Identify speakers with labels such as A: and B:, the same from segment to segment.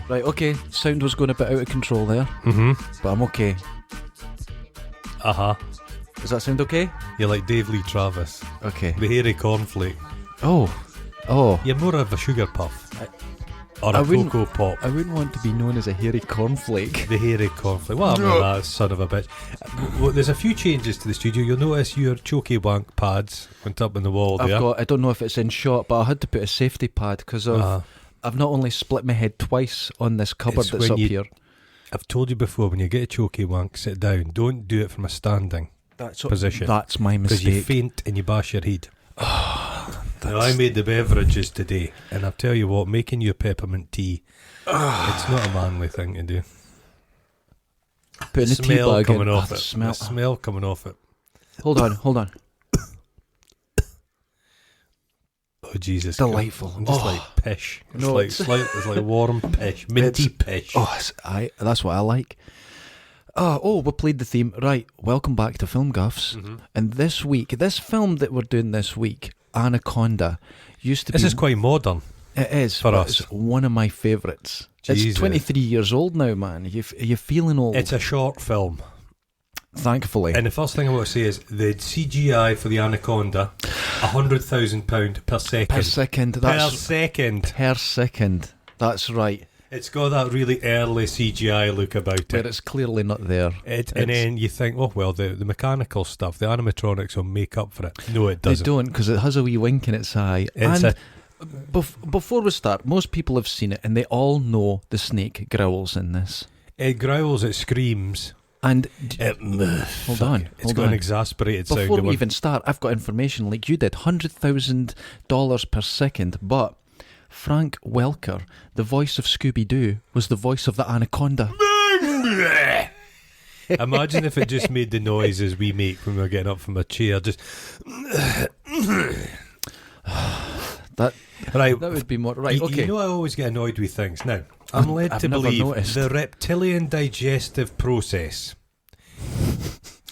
A: Right, okay. Sound was going a bit out of control there, but I'm okay. Does that sound okay?
B: You're like Dave Lee Travis.
A: Okay.
B: The hairy cornflake.
A: Oh.
B: You're more of a sugar puff. Or a Cocoa Pop.
A: I wouldn't want to be known as a hairy cornflake.
B: The hairy cornflake. Well, I'm that son of a bitch. Well, there's a few changes to the studio. You'll notice your chokey wank pads went up on the wall there.
A: I don't know if it's in shot, but I had to put a safety pad because I've not only split my head twice on this cupboard that's up here.
B: I've told you before, when you get a chokey wank, sit down. Don't do it from a standing position.
A: That's my mistake.
B: Because you faint and you bash your head. Now, I made the beverages today, and I'll tell you what, making you peppermint tea, it's not a manly thing to do.
A: Putting the tea bag
B: coming
A: in.
B: off
A: The
B: it.
A: smell.
B: The smell coming off it.
A: Hold on.
B: Oh, Jesus.
A: Delightful.
B: I'm just like pish. It's
A: No,
B: it's like warm pish. Minty pish.
A: That's what I like. We played the theme. Right, welcome back to Film Guffs. And this week, this film that we're doing this week, Anaconda, used to be...
B: This is quite modern.
A: It is.
B: For us.
A: It's one of my favourites.
B: Jesus.
A: It's 23 years old now, man. You're feeling old.
B: It's a short film.
A: Thankfully.
B: And the first thing I want to say is the CGI for the Anaconda, £100,000 per second.
A: Per second. Per second. That's right.
B: It's got that really early CGI look about it.
A: But it's clearly not there.
B: And then you think, the mechanical stuff, the animatronics will make up for it. No, it doesn't.
A: They don't, because it has a wee wink in its eye. Before we start, most people have seen it, and they all know the snake growls in this.
B: It growls, it screams.
A: And
B: hold on. It's got an exasperated sound.
A: Before we even start, I've got information like you did, $100,000 per second, but Frank Welker, the voice of Scooby-Doo, was the voice of the Anaconda.
B: Imagine if it just made the noises we make when we're getting up from a chair. Just
A: that would be more right. Okay.
B: You know, I always get annoyed with things. Now, I'm led to believe the reptilian digestive process.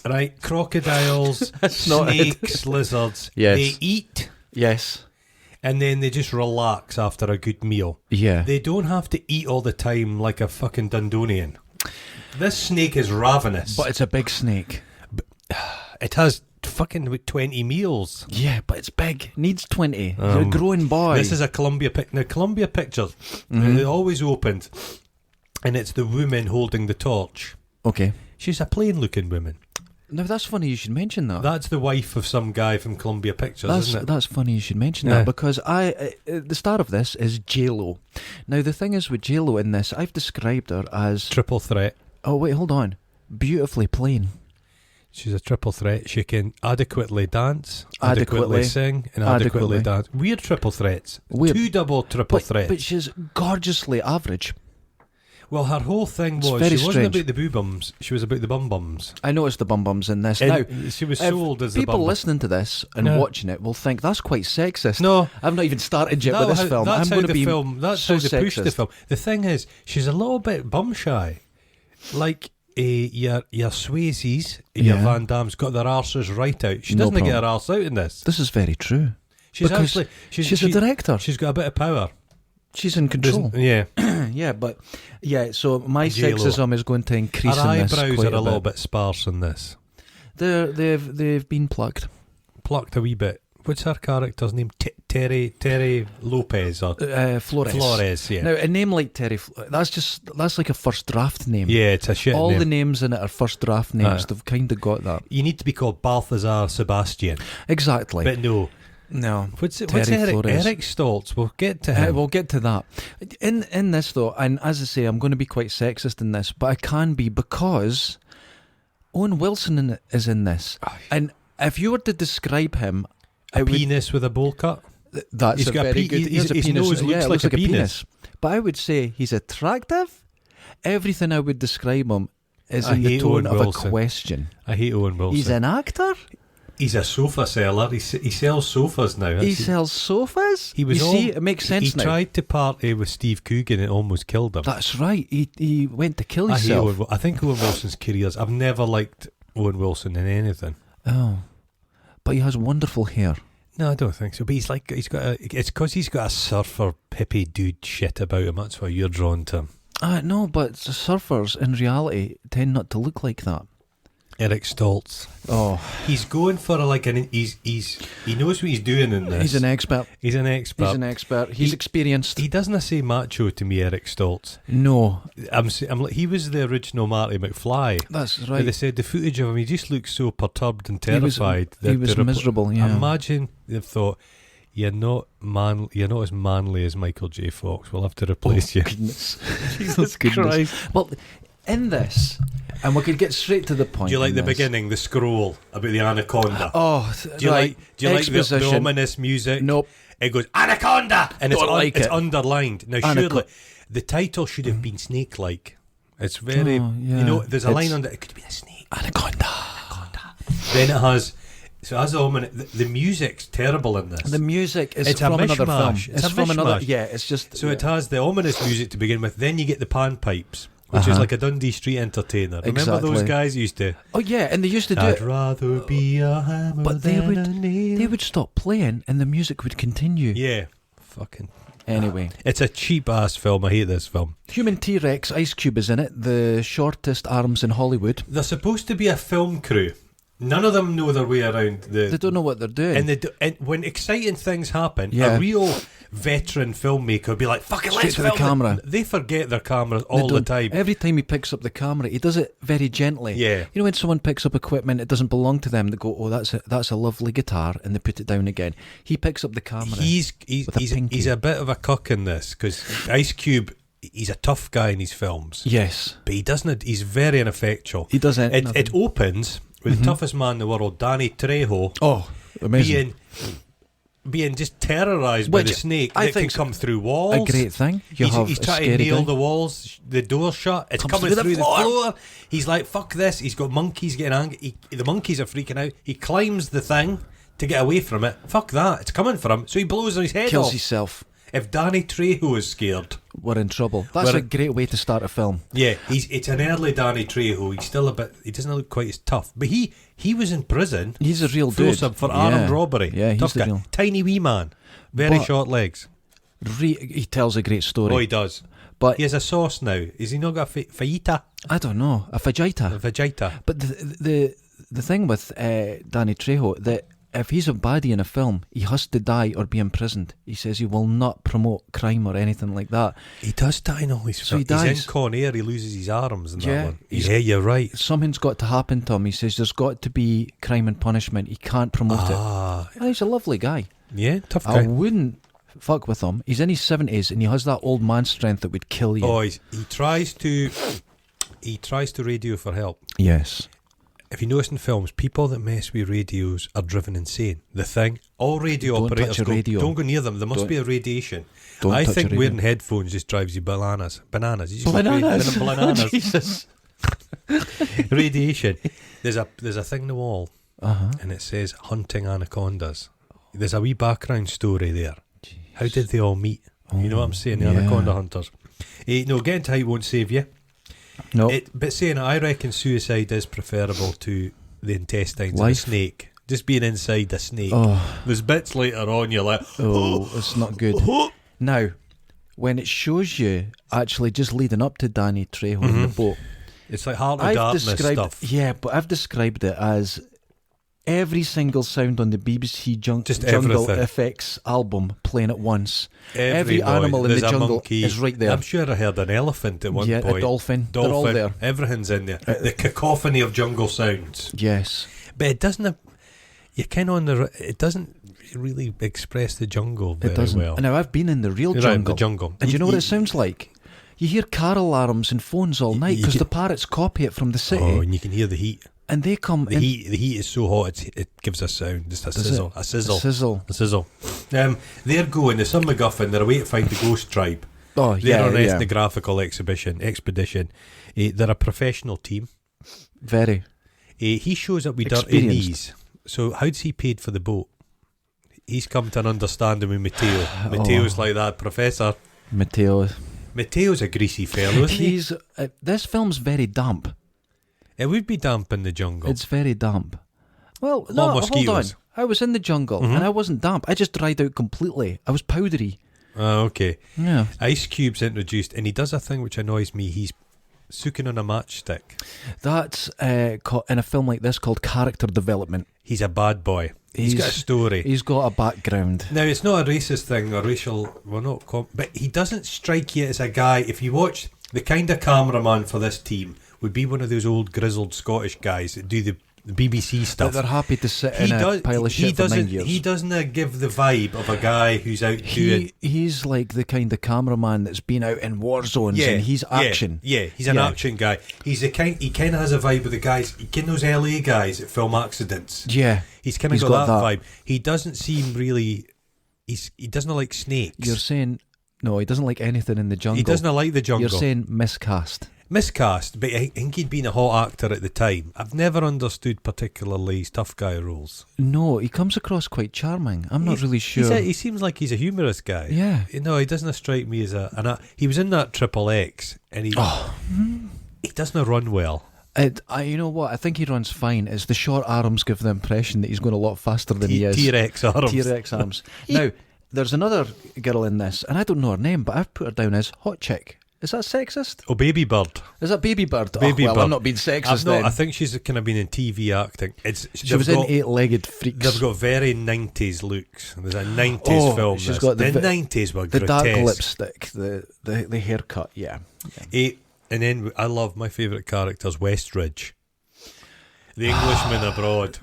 B: Right, crocodiles, snakes, lizards.
A: Yes.
B: They eat.
A: Yes.
B: And then they just relax after a good meal.
A: Yeah.
B: They don't have to eat all the time like a fucking Dundonian. This snake is ravenous.
A: But it's a big snake.
B: It has fucking 20 meals.
A: Yeah, but it's big. Needs 20. You're a growing boy.
B: This is a Columbia Pictures. Now, Columbia Pictures, they always opened, and it's the woman holding the torch.
A: Okay.
B: She's a plain-looking woman.
A: Now, that's funny you should mention that.
B: That's the wife of some guy from Columbia Pictures, isn't it?
A: That's funny you should mention that, because the star of this is J-Lo. Now, the thing is with J-Lo in this, I've described her as...
B: Triple threat.
A: Oh, wait, hold on. Beautifully plain.
B: She's a triple threat. She can adequately dance, adequately sing, and adequately dance. Weird triple threats. Two double triple threats.
A: But she's gorgeously average.
B: Well, her whole thing was, she wasn't about the boo-bums, she was about the bum-bums.
A: I noticed the bum-bums in this.
B: And
A: now,
B: she was sold as the bum-bum.
A: People listening to this and watching it will think, that's quite sexist.
B: No.
A: I've not even started yet with this film.
B: That's
A: I'm
B: how
A: going to be
B: that's
A: so
B: how they push the
A: sexist.
B: film. The thing is, she's a little bit bum-shy. Like... your Swayzes, your Van Damme's got their arses right out. She doesn't get her arse out in this.
A: This is very true. She's a director.
B: She's got a bit of power.
A: She's in control.
B: Yeah.
A: So my
B: J-Lo.
A: sexism is going to increase
B: her
A: in this
B: eyebrows
A: quite
B: are a little bit sparse in this.
A: They've been plucked.
B: Plucked a wee bit. What's her character's name? Terry Lopez or
A: Flores.
B: Flores, yeah.
A: Now, a name like Terry, that's like a first draft name.
B: Yeah, it's a shit
A: All
B: name.
A: the names in it are first draft names. They've kind of got that.
B: You need to be called Balthazar Sebastian.
A: Exactly.
B: But no. What's Eric Stoltz? We'll get to him.
A: We'll get to that. In this though, and as I say, I'm going to be quite sexist in this, but I can be because Owen Wilson is in this. And if you were to describe him,
B: a penis with a bowl cut.
A: That's a very good. His
B: nose looks like a penis.
A: But I would say he's attractive. Everything I would describe him is in the tone of a question.
B: I hate Owen Wilson.
A: He's an actor.
B: He's a sofa seller. He sells sofas now.
A: He sells sofas? It makes sense now.
B: He tried to party with Steve Coogan and it almost killed him.
A: That's right. He went to kill himself.
B: I think Owen Wilson's careers... I've never liked Owen Wilson in anything.
A: Oh. But he has wonderful hair.
B: No, I don't think so. But it's because he's got a surfer hippie dude shit about him. That's why you're drawn to him.
A: No, but the surfers in reality tend not to look like that.
B: Eric Stoltz.
A: Oh,
B: he's going for he knows what he's doing in this.
A: He's an expert. He's experienced.
B: He doesn't say macho to me, Eric Stoltz.
A: No,
B: he was the original Marty McFly.
A: That's right.
B: But they said the footage of him, he just looks so perturbed and terrified.
A: He was miserable. Yeah.
B: Imagine they've thought, you're not as manly as Michael J. Fox. We'll have to replace you.
A: Goodness. Jesus Christ. Well, in this, and we could get straight to the point.
B: Do you like the beginning, the scroll about the anaconda?
A: Oh,
B: do you like the ominous music?
A: Nope.
B: It goes anaconda, and it's underlined. Now, surely the title should have been snake-like. It's very, there's a line under it. It could be a snake.
A: Anaconda.
B: Then it has. So as the music's terrible in this.
A: The music is
B: it's
A: from
B: a
A: another film.
B: It's from another.
A: Yeah, it's just.
B: So it has the ominous music to begin with. Then you get the panpipes, which is like a Dundee Street entertainer. Remember those guys used to?
A: Oh yeah, and they used to do
B: I'd rather be a hammer
A: but
B: than a nail.
A: They would stop playing, and the music would continue.
B: Yeah, fucking.
A: Anyway,
B: it's a cheap ass film. I hate this film.
A: Human T-Rex, Ice Cube is in it. The shortest arms in Hollywood.
B: They're supposed to be a film crew. None of them know their way around
A: They don't know what they're doing.
B: And when exciting things happen,
A: Yeah.
B: a real veteran filmmaker will be like, "Fucking let's
A: Straight to the
B: film
A: camera."
B: it." They forget their cameras all the time.
A: Every time he picks up the camera, he does it very gently.
B: Yeah.
A: You know when someone picks up equipment, it doesn't belong to them. They go, "Oh, that's a lovely guitar," and they put it down again. He picks up the camera.
B: He's
A: a
B: bit of a cuck in this because Ice Cube. He's a tough guy in his films.
A: Yes,
B: but he doesn't. He's very ineffectual.
A: He doesn't.
B: It opens with the toughest man in the world, Danny Trejo.
A: Oh, amazing.
B: Being just terrorised by the snake that can come through walls.
A: A great thing.
B: He's trying to nail the walls, the door shut. It's coming through the floor. He's like, fuck this. He's got monkeys getting angry. The monkeys are freaking out. He climbs the thing to get away from it. Fuck that. It's coming for him. So he blows his head off.
A: Kills himself.
B: If Danny Trejo is scared,
A: we're in trouble. That's a great way to start a film.
B: Yeah, it's an early Danny Trejo. He's still he doesn't look quite as tough. But he was in prison.
A: He's a real dude.
B: For armed robbery.
A: Yeah, he's
B: tough guy. Tiny wee man. Very short legs.
A: He tells a great story.
B: Oh, he does. But he has a sauce now. Has he not got a fajita?
A: I don't know. A vagita.
B: A vagita.
A: But the thing with Danny Trejo, that if he's a baddie in a film, he has to die or be imprisoned. He says he will not promote crime or anything like that.
B: He does die in all his films. He's in Con Air, he loses his arms in that one. Yeah, you're right.
A: Something's got to happen to him. He says there's got to be crime and punishment. He can't promote it. Oh, he's a lovely guy.
B: Yeah, tough guy.
A: I wouldn't fuck with him. He's in his 70s and he has that old man strength that would kill you.
B: Oh, he tries to radio for help.
A: Yes.
B: If you notice in films, people that mess with radios are driven insane. The Thing, all radio operators don't go near them. There must be a radiation. I think wearing headphones just drives you bananas. Bananas.
A: Oh, Jesus.
B: Radiation. There's a thing on the wall, and it says hunting anacondas. There's a wee background story there. Jeez. How did they all meet? You know what I'm saying? The anaconda hunters. No, getting to height won't save you.
A: No.
B: But saying I reckon suicide is preferable to the intestines of a snake. Just being inside a snake. There's bits later on you're like,
A: it's not good. Now, when it shows you actually just leading up to Danny Trejo in the boat,
B: it's like Heart of Darkness stuff.
A: Yeah, but I've described it as every single sound on the BBC Jungle Effects album playing at once. Every animal in the jungle is right there.
B: I'm sure I heard an elephant at one point.
A: Yeah, a dolphin. They're all there.
B: Everything's in there. The cacophony of jungle sounds.
A: Yes.
B: But it doesn't... It doesn't really express the jungle very well.
A: Now, I've been in the real jungle.
B: The jungle.
A: And you know what it sounds like? You hear car alarms and phones all night because the parrots copy it from the city.
B: Oh, and you can hear the heat.
A: And they come
B: the heat is so hot it gives a sound, just a sizzle. A sizzle. They're going, the Son MacGuffin, they're away to find the Ghost Tribe.
A: Oh, yeah.
B: They're on an ethnographical expedition. They're a professional team.
A: Very.
B: He shows up with dirty knees. So how's he paid for the boat? He's come to an understanding with Matteo. Matteo's like that, Professor. Matteo's a greasy fellow, isn't he?
A: This film's very damp.
B: It would be damp in the jungle.
A: It's very damp. Well, no,
B: mosquitoes.
A: I was in the jungle and I wasn't damp. I just dried out completely. I was powdery.
B: Oh, okay.
A: Yeah.
B: Ice Cube's introduced, and he does a thing which annoys me. He's sucking on a matchstick.
A: That's in a film like this called character development.
B: He's a bad boy. He's got a story.
A: He's got a background.
B: Now, it's not a racist thing or racial. But he doesn't strike you as a guy. If you watch, the kind of cameraman for this team would be one of those old grizzled Scottish guys that do the BBC stuff.
A: They're happy to sit in a pile of shit for 9 years.
B: He doesn't give the vibe of a guy who's out doing...
A: He's like the kind of cameraman that's been out in war zones and he's action.
B: Yeah, he's an action guy. He kind of has a vibe of the guys, those LA guys that film accidents.
A: Yeah.
B: He's kind of got that vibe. He doesn't seem really... He doesn't like snakes.
A: You're saying... No, he doesn't like anything in the jungle.
B: He doesn't like the jungle.
A: You're saying miscast.
B: Miscast, but I think he'd been a hot actor at the time. I've never understood particularly his tough guy roles.
A: No, he comes across quite charming. I'm not really sure.
B: He seems like he's a humorous guy.
A: Yeah.
B: No, he doesn't strike me as he was in that Triple X, and he doesn't run well.
A: You know what? I think he runs fine. It's the short arms give the impression that he's going a lot faster than he is.
B: T-Rex arms.
A: T-Rex arms. Now, there's another girl in this, and I don't know her name, but I've put her down as Hot Chick. Is that sexist?
B: Oh, Baby Bird.
A: Is that Baby Bird?
B: Baby Bird.
A: I'm not being sexist then.
B: I think she's kind of been in TV acting.
A: She was in 8-Legged Freaks.
B: They've got very 90s looks. There's a 90s film.
A: She's got the
B: 90s were
A: the
B: grotesque.
A: dark lipstick, the haircut, yeah.
B: And then I love my favourite characters, Westridge. The Englishman abroad.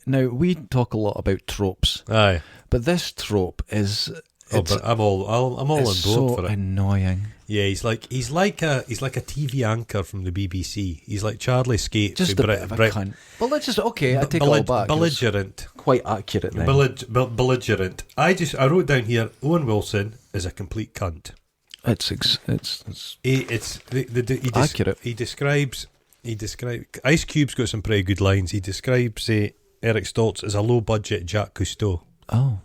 A: Now, we talk a lot about tropes.
B: Aye.
A: But this trope is...
B: but I'm all on board for it.
A: Annoying.
B: Yeah, he's like a TV anchor from the BBC. He's like Charlie Skate.
A: Just a bit of a cunt. Well, let's just I take it all back.
B: Belligerent.
A: Quite accurate then.
B: Belligerent. I wrote down here. Owen Wilson is a complete cunt.
A: It's accurate.
B: He describes. Ice Cube's got some pretty good lines. He describes Eric Stoltz as a low budget Jacques Cousteau.
A: Oh.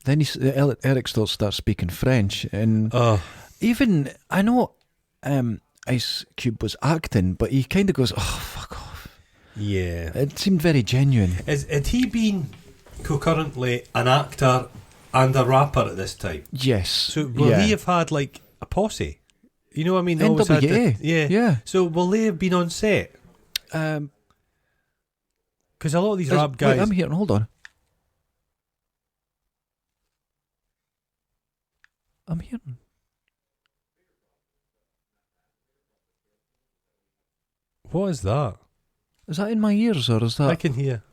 A: Then Eric Stoltz starts speaking French, and even I know Ice Cube was acting, but he kind of goes, "Oh, fuck off."
B: Yeah,
A: it seemed very genuine.
B: Had he been concurrently an actor and a rapper at this time?
A: Yes.
B: So will he have had like a posse? You know what I mean?
A: NWA. Yeah.
B: So will they have been on set? Because a lot of these rap guys.
A: Wait, I'm here. Hold on. I'm hearing.
B: What is that?
A: Is that in my ears or is that?
B: I can hear.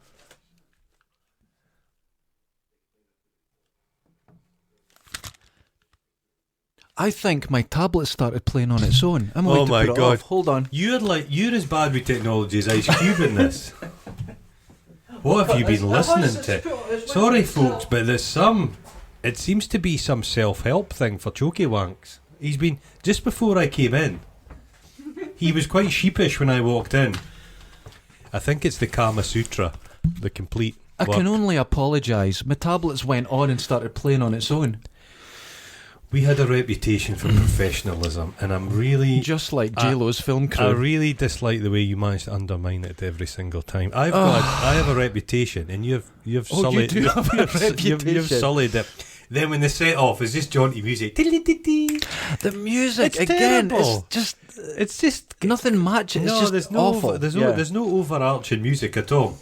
A: I think my tablet started playing on its own. I'm
B: oh my
A: god!
B: God.
A: Hold on.
B: You're as bad with technology as Ice Cube in this. What have you been listening to? Sorry, folks, but there's some. It seems to be some self-help thing for Chokey Wanks. He's been, just before I came in, he was quite sheepish when I walked in. I think it's the Kama Sutra, the complete
A: I can only apologise. My tablets went on and started playing on its own.
B: We had a reputation for professionalism, and I'm really...
A: Just like J-Lo's film crew.
B: I really dislike the way you manage to undermine it every single time. I have a reputation, and you've sullied...
A: You do have a reputation.
B: You've sullied it. Then when they set off, is this jaunty music?
A: The music,
B: it's
A: again,
B: terrible.
A: it's just nothing matches. It's just awful.
B: There's no overarching music at all.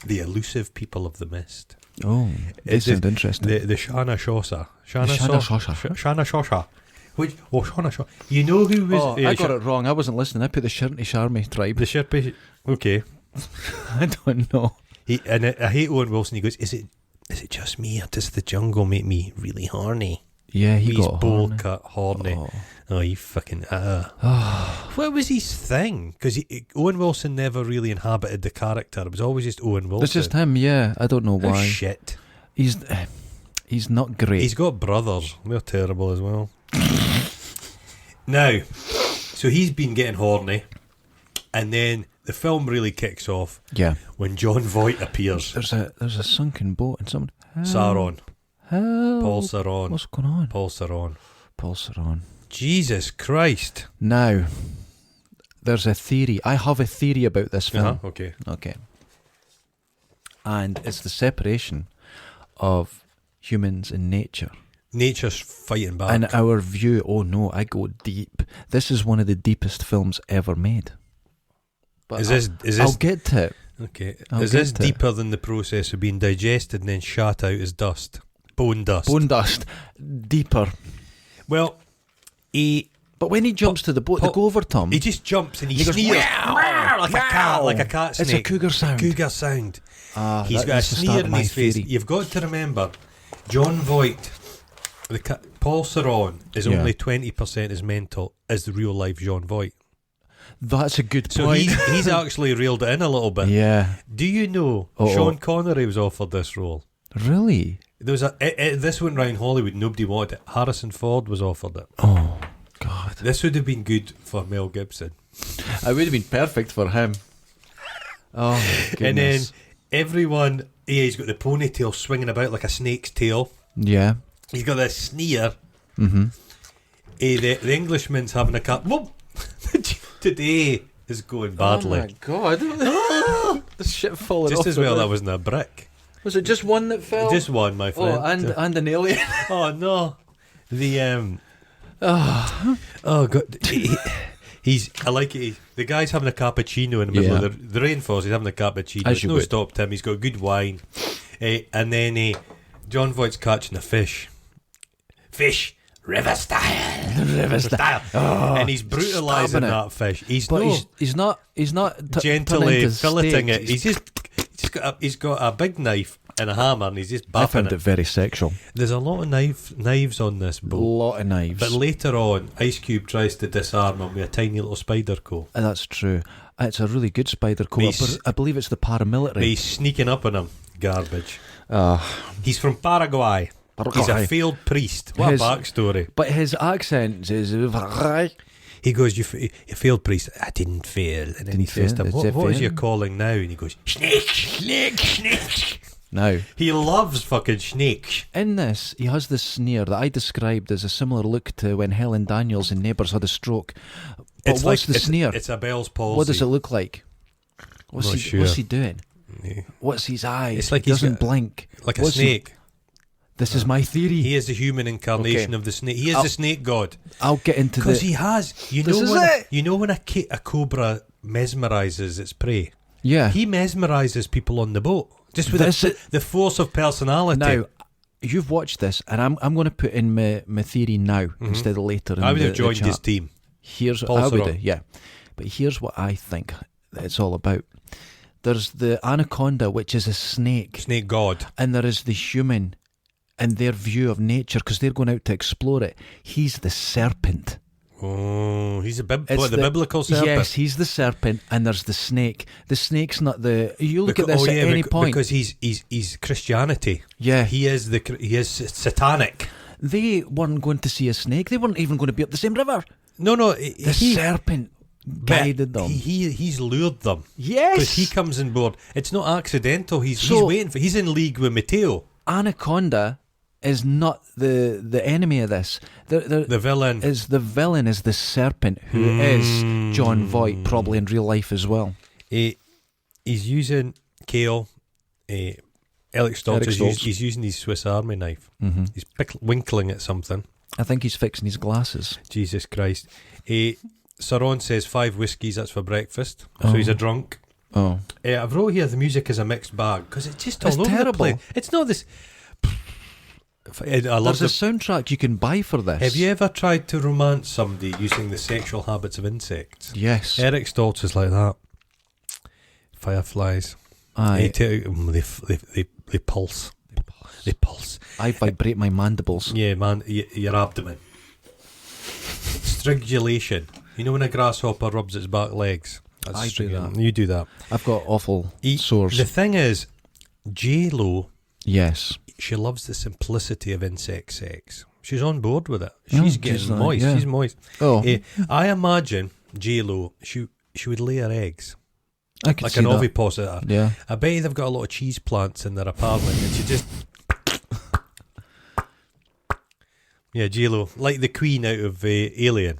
B: The elusive people of the mist.
A: Oh, they sound interesting.
B: The Shana Shosha.
A: Shana
B: Shosha. Shana Shosha. You know who was...
A: I got it wrong. I wasn't listening. I put the Shirney Sharmy tribe.
B: The Sherpa... Okay.
A: I don't know.
B: I hate Owen Wilson. He goes, is it just me, or does the jungle make me really horny?
A: Yeah, he
B: He's
A: got
B: bowl
A: horny.
B: cut horny. Oh, he fucking... What was his thing? Because Owen Wilson never really inhabited the character. It was always just Owen Wilson.
A: It's just him, yeah. I don't know why.
B: Oh, shit.
A: He's not great.
B: He's got brothers. They're terrible as well. Now, so he's been getting horny, and then the film really kicks off.
A: Yeah.
B: When John Voight appears.
A: There's a sunken boat and someone.
B: Sauron.
A: Help.
B: Paul Sauron.
A: What's going on?
B: Paul Sauron. Jesus Christ.
A: Now, there's a theory. I have a theory about this film.
B: Okay.
A: and it's the separation of humans and nature.
B: Nature's fighting back.
A: And our view, oh no, I go deep. This is one of the deepest films ever made. But I'll get to it.
B: Okay. Is this deeper than the process of being digested and then shot out as dust? Bone dust.
A: Bone dust. Deeper.
B: Well,
A: but when he jumps to the boat, they go over Tom.
B: He just jumps and he sneers like a cat snake.
A: It's a cougar sound.
B: Cougar sound. He's got a sneer in his face. You've got to remember, John Voight, Paul Ceron is only 20% as mental as the real life John Voight.
A: That's a good
B: so
A: point.
B: he's actually reeled it in a little bit.
A: Yeah.
B: Do you know Sean Connery was offered this role?
A: Really?
B: There was this went round Hollywood. Nobody wanted it. Harrison Ford was offered it.
A: Oh God!
B: This would have been good for Mel Gibson.
A: It would have been perfect for him. Oh my goodness.
B: And then everyone, he's got the ponytail swinging about like a snake's tail.
A: Yeah.
B: He's got this sneer.
A: Mm-hmm.
B: The Englishman's having a cup. Whoop! Today is going badly.
A: Oh my God! The shit falling
B: just
A: off.
B: As well, that wasn't a brick.
A: Was it just one that fell?
B: Just one, my friend.
A: Oh, and an alien.
B: Oh no! The oh God! I like it. The guy's having a cappuccino in the middle of the rainfalls. He's having a cappuccino. It's no stopped him. He's got good wine, and then John Voight's catching a fish. River style. Oh, and he's brutalising that fish. He's not gently filleting it. He's got a big knife and a hammer, and he's just bapping
A: I found it very sexual.
B: There's a lot of knives on this boat.
A: A lot of knives.
B: But later on, Ice Cube tries to disarm him with a tiny little spider co.
A: And that's true. It's a really good spider co. I believe it's the paramilitary.
B: He's sneaking up on him. Garbage. He's from Paraguay. He's a failed priest. What a backstory.
A: But his accent is...
B: He goes, you failed priest. I didn't fail. And then he says to him, what is your calling now? And he goes, snake.
A: Now,
B: he loves fucking snakes.
A: In this, he has this sneer that I described as a similar look to when Helen Daniels in Neighbours had a stroke. But what's the sneer?
B: It's a Bell's palsy.
A: What does it look like? What's he doing? Yeah. What's his eyes?
B: It's like
A: he doesn't blink.
B: Like a snake.
A: This is my theory.
B: He is the human incarnation of the snake. He is the snake god.
A: I'll get into
B: because he has. You know when a cobra mesmerises its prey.
A: Yeah,
B: he mesmerises people on the boat just with the force of personality.
A: Now, you've watched this, and I'm going to put in my theory now instead of later.
B: I would have joined his team.
A: But here's what I think it's all about. There's the anaconda, which is a snake
B: god,
A: and there is the human. And their view of nature, because they're going out to explore it. He's the serpent.
B: Oh, he's the biblical serpent.
A: Yes, he's the serpent, and there's the snake. The snake's not the. You look at this at any point
B: because he's Christianity.
A: Yeah,
B: he is satanic.
A: They weren't going to see a snake. They weren't even going to be up the same river.
B: No.
A: The serpent guided them.
B: He's lured them.
A: Yes,
B: because he comes on board. It's not accidental. He's waiting for. He's in league with Mateo.
A: Anaconda is not the enemy of this.
B: The villain
A: is the serpent, who is John Voight, probably in real life as well.
B: He's using Kale. Eric Stoltz. He's using his Swiss Army knife. Mm-hmm. He's winkling at something.
A: I think he's fixing his glasses.
B: Jesus Christ. Saron says 5 whiskies. That's for breakfast. So he's a drunk.
A: Oh,
B: I've wrote here the music is a mixed bag because it's just all over
A: terrible.
B: the place. It's not this.
A: There's a soundtrack you can buy for this.
B: Have you ever tried to romance somebody using the sexual habits of insects?
A: Yes.
B: Eric Stoltz is like that. Fireflies.
A: Aye.
B: They pulse. They pulse.
A: I vibrate my mandibles.
B: Yeah, man, your abdomen. Strangulation. You know when a grasshopper rubs its back legs?
A: I do that.
B: You do that.
A: I've got awful sores.
B: The thing is, J-Lo...
A: Yes.
B: She loves the simplicity of insect sex. She's on board with it. She's getting moist.
A: Yeah.
B: She's moist.
A: Oh.
B: I imagine J-Lo, she would lay her eggs.
A: I could
B: like
A: see
B: an
A: that.
B: ovipositor.
A: Yeah.
B: I bet they've got a lot of cheese plants in their apartment and she just... Yeah, J-Lo. Like the queen out of Alien.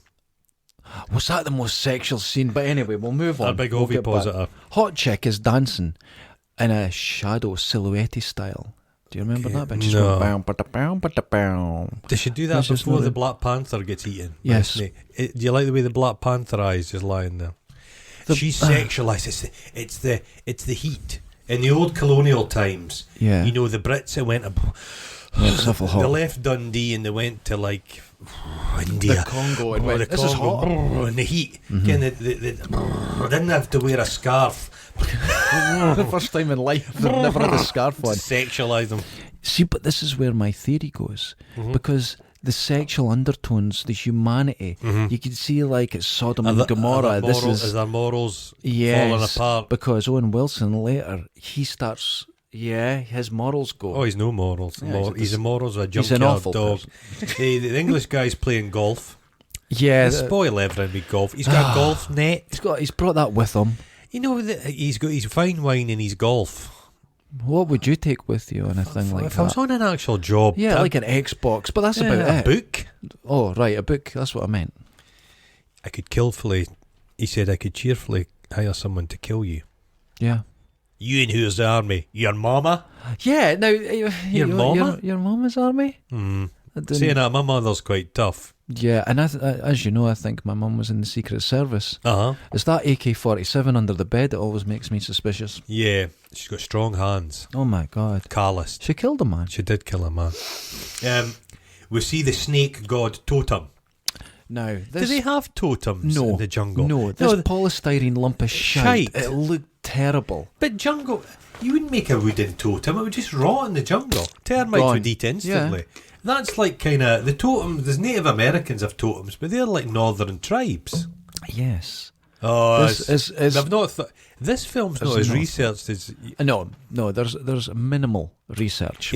A: Was that the most sexual scene? But anyway, we'll move on.
B: A big
A: We'll
B: ovipositor.
A: Hot chick is dancing. in a shadow silhouette style. Do you remember that? But just
B: No.
A: going, bow, bow, bow, bow.
B: They should do that
A: That's just
B: before
A: not
B: the
A: it.
B: Black Panther gets eaten.
A: Yes.
B: Do you like the way the Black Panther eye is just lying there? She's sexualised. It's the heat. In the old colonial times,
A: Yeah.
B: you know, the Brits that went
A: It's awful hot.
B: they left Dundee and they went to like India,
A: The Congo, and
B: Oh,
A: went,
B: the
A: "This is hot."
B: and the heat. Again, they didn't have to wear a scarf.
A: The first time in life, they've never had a scarf on.
B: Sexualise them.
A: See, but this is where my theory goes. Because the sexual undertones, the humanity, you can see like it's Sodom and Gomorrah.
B: Is their morals falling
A: yes,
B: apart?
A: because Owen Wilson later, he starts, his morals go.
B: Oh, he's no morals.
A: Yeah,
B: He's a morals of a
A: he's an
B: junkyard
A: awful
B: dog. The English guy's playing golf.
A: Yeah,
B: They spoil everything with golf. He's got a golf net.
A: he's brought that with him.
B: You know, he's got his fine wine and his golf.
A: What would you take with you on a thing like
B: If
A: that?
B: I was on an actual job,
A: Yeah, like an Xbox, but that's about
B: a
A: it.
B: book,
A: Oh, right, a book. That's what I meant.
B: I could killfully. He said I could cheerfully hire someone to kill you.
A: Yeah.
B: You in who's the army? Your mama?
A: Yeah. Now,
B: Your mama?
A: Your mama's army.
B: Saying that, my mother's quite tough.
A: Yeah, and as you know, I think my mum was in the Secret Service. It's that AK-47 under the bed that always makes me suspicious.
B: Yeah, she's got strong hands.
A: Oh my God.
B: Calloused.
A: She killed a man.
B: She did kill a man. We see the snake god totem.
A: Now,
B: Do they have totems
A: no,
B: in the jungle?
A: No, this polystyrene lump of shite.
B: Shite.
A: It looked terrible.
B: But jungle, you wouldn't make a wooden totem. It would just rot in the jungle. Termites
A: Gone.
B: would eat instantly. That's like kind of the totem. There's Native Americans have totems, but they're like northern tribes.
A: Yes.
B: Oh,
A: This is
B: I've not. This film's not as researched as.
A: no. There's minimal research.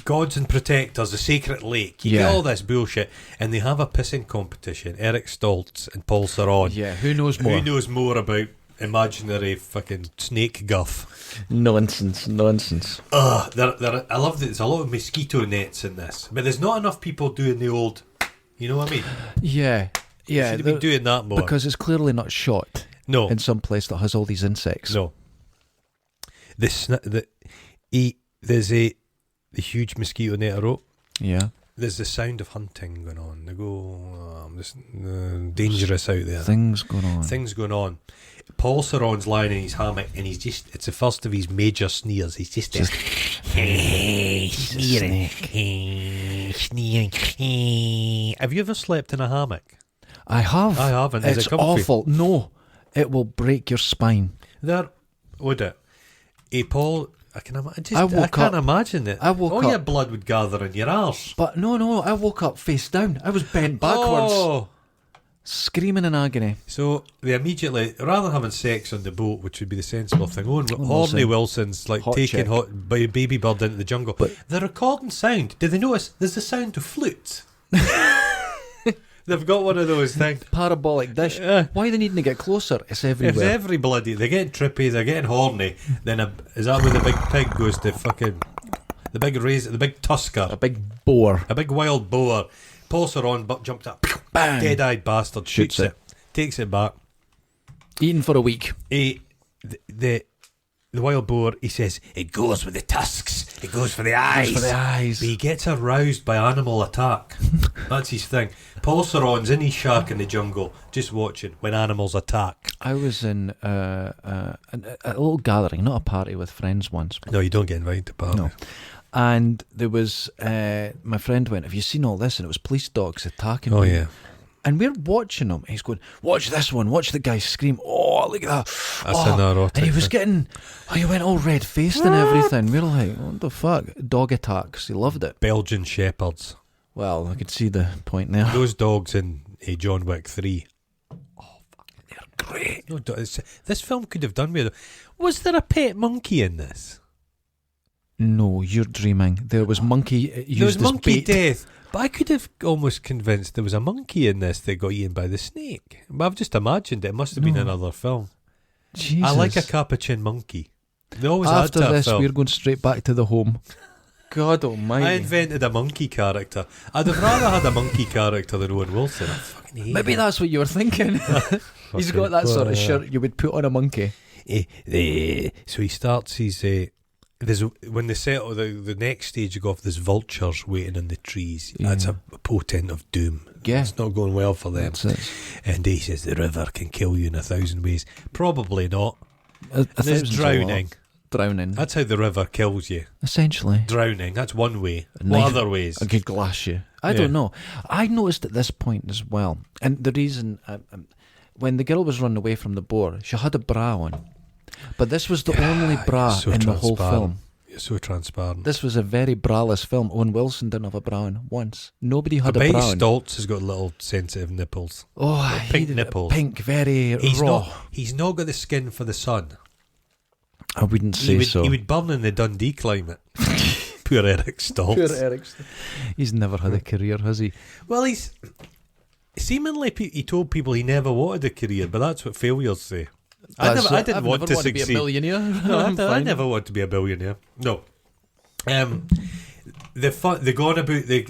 B: Gods and Protectors, the Sacred Lake. You get all this bullshit, and they have a pissing competition. Eric Stoltz and Paul Theron.
A: Yeah. Who knows more?
B: Who knows more about imaginary fucking snake guff?
A: Nonsense.
B: I love that there's a lot of mosquito nets in this, but there's not enough people doing the old. You know what I mean?
A: Yeah. Yeah.
B: Should have been doing that more
A: because it's clearly not shot.
B: No.
A: In some place that has all these insects.
B: No. There's the huge mosquito net I wrote.
A: Yeah.
B: There's the sound of hunting going on. They go, dangerous out there.
A: Things going on.
B: Paul Theron's lying in his hammock and it's the first of his major sneers. He's just sneering. Have you ever slept in a hammock?
A: I have.
B: I haven't. Is
A: It's
B: it comfy?
A: awful. No. It will break your spine.
B: Would it? Paul, I can't
A: woke up-
B: imagine it.
A: I woke
B: All your
A: up-
B: blood would gather in your arse.
A: But no, I woke up face down. I was bent backwards,
B: Oh.
A: screaming in agony.
B: So they immediately, rather than having sex on the boat, which would be the sensible thing, Horny Wilson's like
A: Hot
B: taking
A: chick.
B: baby bird into the jungle.
A: But-
B: they're recording sound. Did they notice? There's the sound of flutes. They've got one of those things.
A: Parabolic dish. Why they needing to get closer? It's
B: If
A: everywhere.
B: every bloody, they're getting trippy, they're getting horny. Then is that where the big pig goes to fucking the big tusker,
A: A big boar.
B: a big wild boar? Pulls her on, but jumps up,
A: Bang.
B: dead-eyed bastard, shoots it, takes it back.
A: Eaten for a week.
B: The wild boar, he says, it goes with the tusks, it goes for the eyes.
A: For the eyes.
B: But he gets aroused by animal attack. That's his thing. Paul Theron's in his shack in the jungle, just watching when animals attack.
A: I was in a little gathering, not a party, with friends once.
B: No, you don't get invited to parties.
A: No. And there was, my friend went, have you seen all this? And it was police dogs attacking
B: Oh,
A: me.
B: yeah.
A: And we're watching him. He's going, watch this one. Watch the guy scream. Oh, look at that.
B: That's an erotic
A: And he was
B: thing.
A: getting, he went all red-faced and everything. We were like, what the fuck? Dog attacks. He loved it.
B: Belgian shepherds.
A: Well, I could see the point there.
B: Those dogs in John Wick 3.
A: They're great.
B: No, this film could have done with it. Was there a pet monkey in this?
A: No, you're dreaming. There was monkey used
B: There was
A: as
B: monkey
A: bait.
B: death. But I could have almost convinced there was a monkey in this that got eaten by the snake. But I've just imagined it must have been
A: No.
B: another film.
A: Jesus.
B: I like a capuchin monkey. They always
A: After
B: had that
A: this,
B: film.
A: we're going straight back to the home. God almighty.
B: I invented a monkey character. I'd have rather had a monkey character than Owen Wilson. I fucking hate
A: Maybe
B: him.
A: that's what you were thinking. He's got that sort of shirt you would put on a monkey.
B: So he starts his. When they settle the next stage of golf, there's vultures waiting in the trees.
A: Yeah.
B: That's a portent of doom.
A: Yeah.
B: It's not going well for them.
A: That's it.
B: And he says the river can kill you in 1,000 ways. Probably not. There's drowning.
A: Drowning.
B: That's how the river kills you.
A: Essentially.
B: Drowning. That's one way.
A: Knife-
B: What other ways?
A: I could glass you. I
B: Yeah.
A: don't know. I noticed at this point as well, and the reason when the girl was running away from the boar, she had a bra on, but this was the only bra
B: so
A: in the whole film.
B: You're so transparent.
A: This was a very braless film. Owen Wilson didn't have a bra on once. Nobody had a
B: bet
A: bra on.
B: Stoltz has got little sensitive nipples.
A: Oh,
B: pink
A: he did
B: nipples.
A: Pink, very
B: He's
A: raw.
B: he's not got the skin for the sun.
A: I wouldn't say so.
B: He would burn in the Dundee climate. Poor Eric Stoltz.
A: Poor Ericsson. He's never had a career, has he?
B: Well, he's seemingly he told people he never wanted a career, but that's what failures say. I didn't want to succeed.
A: Be a millionaire.
B: I never want to be a billionaire. No. They go on about the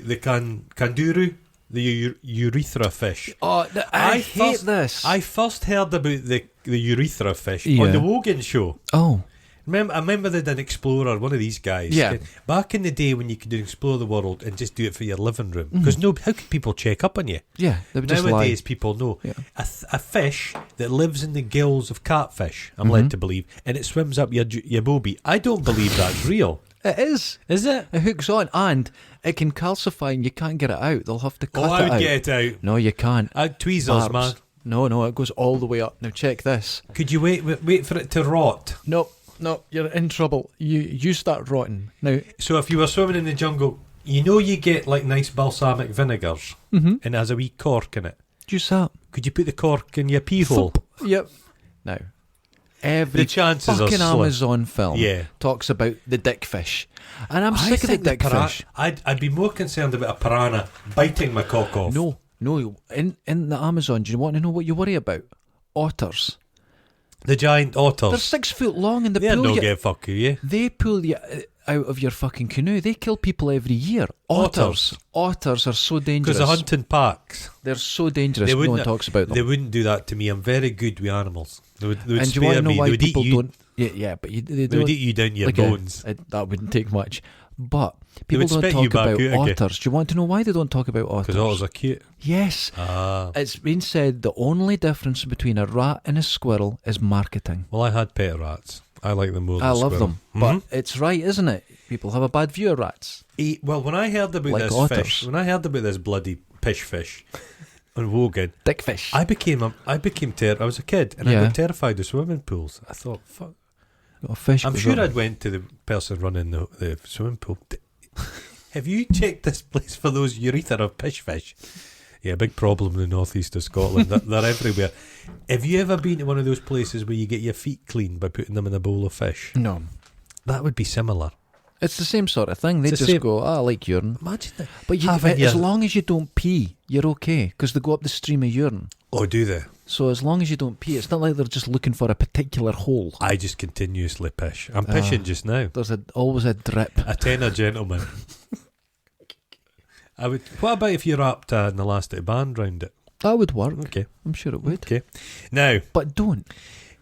B: kanduru, the urethra fish.
A: Oh, I hate this.
B: I first heard about the urethra fish
A: Yeah.
B: on the Wogan show.
A: Oh.
B: I remember they did Explorer, one of these guys.
A: Yeah.
B: Back in the day when you could explore the world and just do it for your living room. Because how could people check up on you?
A: Yeah, they would just lie.
B: Nowadays, people know.
A: Yeah.
B: A fish that lives in the gills of catfish, I'm led to believe, and it swims up your bobby. I don't believe that's real.
A: It is.
B: Is it?
A: It hooks on and it can calcify and you can't get it out. They'll have to cut
B: Oh, I
A: it
B: would
A: out.
B: get it out.
A: No, you can't.
B: Tweezers, man.
A: No, it goes all the way up. Now check this.
B: Could you wait for it to rot?
A: No, you're in trouble. You start rotting. Now,
B: So if you were swimming in the jungle, you get like nice balsamic vinegars, and it has a wee cork in it.
A: juice that.
B: Could you put the cork in your pee hole?
A: Yep. Now, every
B: The chances are
A: fucking
B: slim.
A: Amazon film
B: Yeah.
A: talks about the dickfish. And I'm
B: I
A: sick of the
B: think the
A: dickfish.
B: I'd be more concerned about a piranha biting my cock off.
A: No. In the Amazon, do you want to know what you worry about? Otters.
B: The giant
A: They're
B: otters.
A: 6 foot long and
B: They're
A: pull
B: no
A: you.
B: get fuck you.
A: They pull you out of your fucking canoe. They kill people every year. Otters are so dangerous.
B: Because they're hunting packs.
A: They're so dangerous.
B: They
A: No one
B: wouldn't-
A: talks about them.
B: They wouldn't do that to me. I'm very good with animals. They would
A: and do you want
B: spare
A: to know
B: me.
A: why
B: They would eat
A: people
B: you.
A: don't? Yeah, but they
B: They
A: don't.
B: would eat you down your
A: like
B: bones.
A: that wouldn't take much. But people
B: would
A: don't
B: spit you
A: talk
B: back
A: about
B: out again.
A: otters. Do you want to know why they don't talk about otters?
B: Because otters are cute.
A: Yes. It's been said the only difference between a rat and a squirrel is marketing.
B: Well, I had pet rats. I like them more than
A: I love
B: squirrel.
A: them. But it's right, isn't it? People have a bad view of rats.
B: Well, when I heard about
A: Like
B: this
A: otters.
B: fish, when I heard about this bloody fish on Wogan,
A: Dickfish.
B: I became terrified. I was a kid and I
A: Yeah.
B: got terrified of swimming pools. I thought, fuck.
A: Got a fish.
B: I'm
A: goes
B: sure
A: up.
B: I'd went to the person running the swimming pool. Have you checked this place for those urethra of fish? Yeah, big problem in the northeast of Scotland. They're everywhere. Have you ever been to one of those places where you get your feet cleaned by putting them in a bowl of fish?
A: No.
B: That would be similar.
A: It's the same sort of thing. They
B: It's the
A: just
B: same.
A: go, I like urine.
B: Imagine that.
A: But as long as you don't pee, you're okay. Because they go up the stream of urine.
B: Oh, do they?
A: So as long as you don't pee, it's not like they're just looking for a particular hole.
B: I just continuously pish. I'm pishing just now.
A: There's always a drip.
B: A tenor gentleman. What about if you wrapped an elastic band round it?
A: That would work.
B: Okay.
A: I'm sure it would.
B: Okay. Now,
A: But don't.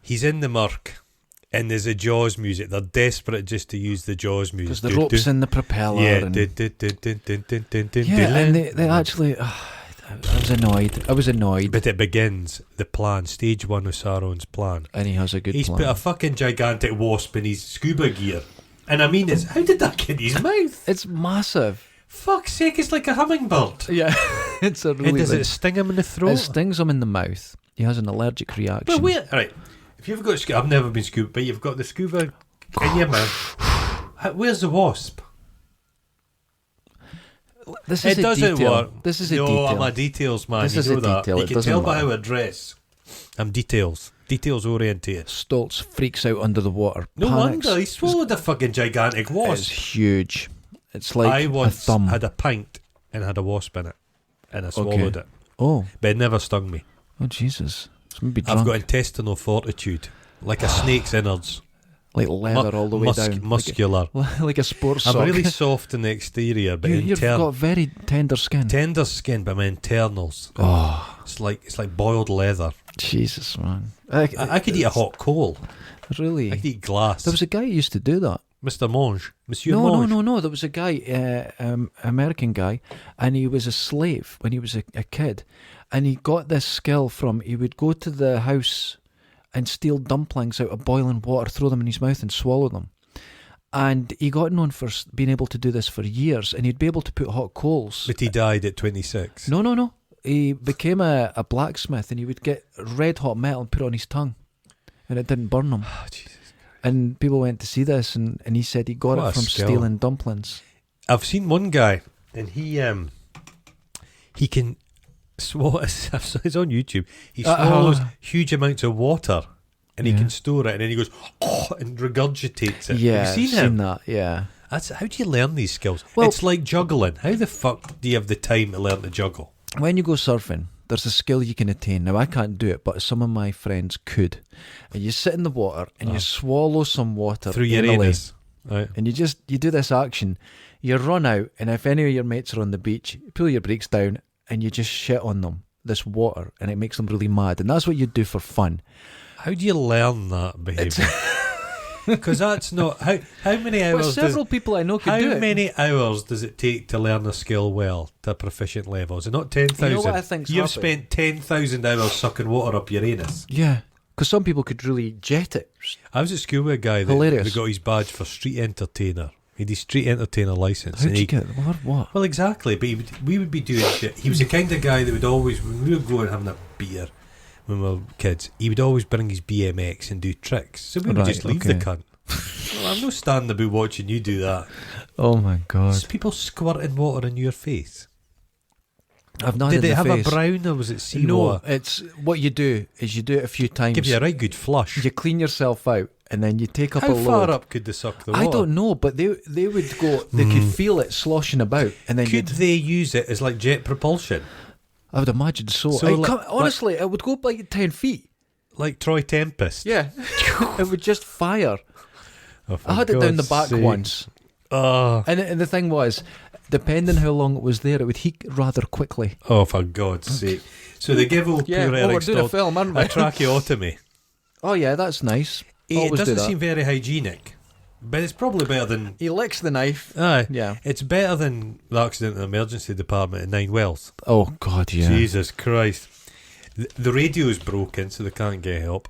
B: he's in the murk and there's a Jaws music. They're desperate just to use the Jaws music.
A: Because the rope's in the propeller.
B: Yeah.
A: And,
B: Yeah,
A: and they actually... I was annoyed.
B: But it begins the plan, stage one of Sauron's plan.
A: And he has a good
B: He's
A: plan.
B: put a fucking gigantic wasp in his scuba gear. And I mean, how did that get in his mouth?
A: It's massive.
B: Fuck's sake, it's like a hummingbird.
A: Yeah. It's a really...
B: And does
A: big-
B: it sting him in the throat?
A: It stings him in the mouth. He has an allergic reaction.
B: But wait, right. If you've got scuba, I've never been scuba, but you've got the scuba in your mouth. Where's the wasp?
A: This is
B: It doesn't
A: detail.
B: work.
A: This is a
B: no,
A: detail.
B: I'm a details man.
A: This
B: you
A: is
B: know
A: a
B: that.
A: detail.
B: You
A: It
B: can
A: doesn't
B: tell by
A: matter.
B: how I dress. I'm details orientated.
A: Stoltz freaks out under the water.
B: No
A: panics.
B: wonder he swallowed a fucking gigantic wasp.
A: It's huge. It's like
B: I
A: a
B: once
A: thumb.
B: had a pint and had a wasp in it, and I swallowed it,
A: Oh,
B: but it never stung me.
A: Jesus. It's maybe drunk.
B: I've got intestinal fortitude, like a snake's innards.
A: like leather all the way down.
B: Muscular.
A: Like a sports
B: I'm
A: sock.
B: really soft in the exterior, but
A: You've got very tender skin.
B: tender skin, but my internals.
A: Oh,
B: It's like boiled leather.
A: Jesus, man.
B: I could eat a hot coal.
A: Really?
B: I could eat glass.
A: There was a guy who used to do that.
B: Mr. Monge. Monsieur
A: No,
B: Monge.
A: no. There was a guy, American guy, and he was a slave when he was a kid. And he got this skill from, he would go to the house and steal dumplings out of boiling water, throw them in his mouth and swallow them. And he got known for being able to do this for years, and he'd be able to put hot coals.
B: But he died at 26.
A: No. He became a blacksmith, and he would get red hot metal and put it on his tongue, and it didn't burn him.
B: Oh, Jesus Christ.
A: And people went to see this, and he said he got
B: What
A: it from
B: skill.
A: stealing dumplings.
B: I've seen one guy, and he can swallow. It's on YouTube. He swallows huge amounts of water, and he can store it, and then he goes and regurgitates it.
A: Yeah,
B: Have you
A: I've seen that. Yeah.
B: That's how do you learn these skills?
A: Well-
B: It's like juggling. How the fuck do you have the time to learn to juggle?
A: When you go surfing, there's a skill you can attain. Now, I can't do it, but some of my friends could. And you sit in the water and you swallow some water
B: Through your
A: anally,
B: anus. Right.
A: and you do this action. You run out, and if any of your mates are on the beach, you pull your brakes down and you just shit on them, this water, and it makes them really mad. And that's what you do for fun.
B: How do you learn that behaviour? Because that's not how many
A: But
B: hours.
A: several people I know could do
B: How
A: it.
B: many hours does it take to learn a skill well to a proficient level? Is it not 10,000?
A: You know what I think's
B: You've
A: happened?
B: spent 10,000 hours sucking water up your anus.
A: Yeah, because some people could really jet it.
B: I was at school with a guy
A: Hilarious.
B: that got his badge for street entertainer. He had his street entertainer licence.
A: How'd
B: and
A: you
B: he,
A: get it? What?
B: Well, exactly. But we would be doing shit. He was the kind of guy that would always, when we were going having a beer when we were kids, he would always bring his BMX and do tricks. So we would
A: Right,
B: just leave
A: okay.
B: the cunt. Well, I'm not standing about watching you do that.
A: Oh my god!
B: Is people squirting water in your face?
A: I've not.
B: Did
A: in
B: it
A: the
B: have
A: face.
B: a brown or was it
A: No,
B: seawater?
A: it's what you do is you do it a few times.
B: Give you a right good flush.
A: You clean yourself out, and then you take up
B: How
A: a load.
B: far up could they suck the water?
A: I don't know, but they would go. They could feel it sloshing about, and then
B: Could
A: you'd,
B: they use it as like jet propulsion?
A: I would imagine so.
B: So like-
A: Honestly, it would go up like 10 feet.
B: Like Troy Tempest?
A: Yeah, it would just fire.
B: Oh, for
A: I had it down the
B: God's
A: back
B: sake.
A: once,
B: Oh,
A: and the thing was, depending how long it was there, it would heat rather quickly.
B: oh, for God's sake. So they give old poor
A: we're
B: Eric
A: doing a
B: Stoltz
A: film, aren't we?
B: a tracheotomy.
A: Oh yeah, that's nice.
B: It
A: Always do
B: doesn't
A: that.
B: seem very hygienic, but it's probably better than...
A: He licks the knife.
B: Aye,
A: Yeah.
B: it's better than the accident in the emergency department in Nine Wells.
A: Oh God, yeah.
B: Jesus Christ. The radio's broken, so they can't get help.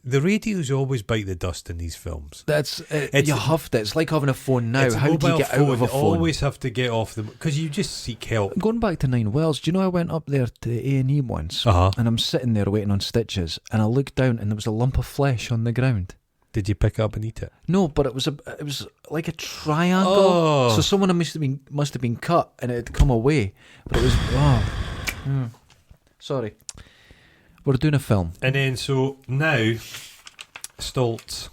B: The radios always bite the dust in these films.
A: That's
B: It's-
A: you have to. It's like having a phone now.
B: It's a
A: How do you
B: mobile
A: get
B: phone.
A: out of a
B: You
A: phone?
B: always have to get off them because you just seek help.
A: Going back to Nine Wells, do you know I went up there to A&E once,
B: Uh-huh.
A: and I'm sitting there waiting on stitches, and I looked down and there was a lump of flesh on the ground.
B: Did you pick it up and eat it?
A: No, but it was like a triangle.
B: Oh.
A: So someone must have been cut, and it had come away. But it was sorry. We're doing a film.
B: And then so now Stoltz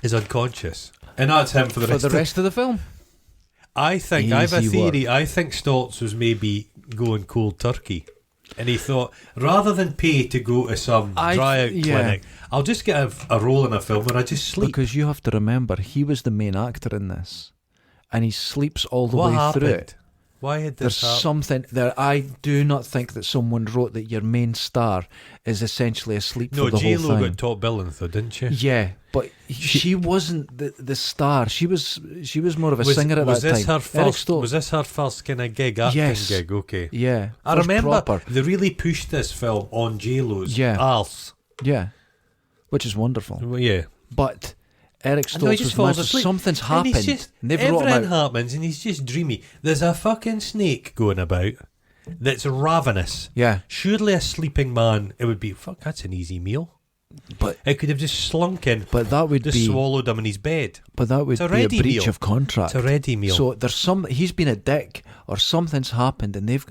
B: is unconscious. And that's him for the rest
A: of the film.
B: I think I have a
A: Easy
B: theory. I think Stoltz was maybe going cold turkey. And he thought, rather than pay to go to some dry out clinic, I'll just get a role in a film where I just sleep.
A: Because you have to remember, he was the main actor in this, and he sleeps all the
B: What
A: way
B: happened?
A: through it.
B: Why had
A: There's
B: this happened?
A: something there. I do not think that someone wrote that your main star is essentially asleep
B: No,
A: for the whole
B: J-Lo
A: thing.
B: got top billing though, didn't she?
A: Yeah, but she wasn't the star. She was more of a singer at
B: was
A: that
B: this
A: time.
B: Her
A: Eric
B: first,
A: Stoltz.
B: was this her first kind of gig, acting
A: Yes.
B: gig? Okay.
A: Yeah,
B: I
A: first
B: remember
A: proper.
B: they really pushed this film on J-Lo's arse.
A: Yeah, which is wonderful.
B: Well, yeah.
A: But Eric
B: I know, he
A: Stoltz
B: just
A: was
B: falls
A: mad.
B: asleep.
A: Something's
B: And he's
A: happened.
B: just-
A: And they've wrote him
B: everything
A: out.
B: happens and he's just dreamy. There's a fucking snake going about that's ravenous.
A: Yeah,
B: Surely a sleeping man, it would be, fuck, that's an easy meal.
A: but
B: It could have just slunk in,
A: that would
B: just
A: be.
B: swallowed him in his bed.
A: But that would
B: It's a
A: be a
B: ready
A: breach
B: meal.
A: of contract.
B: It's a ready meal.
A: So there's he's been a dick, or something's happened, and they've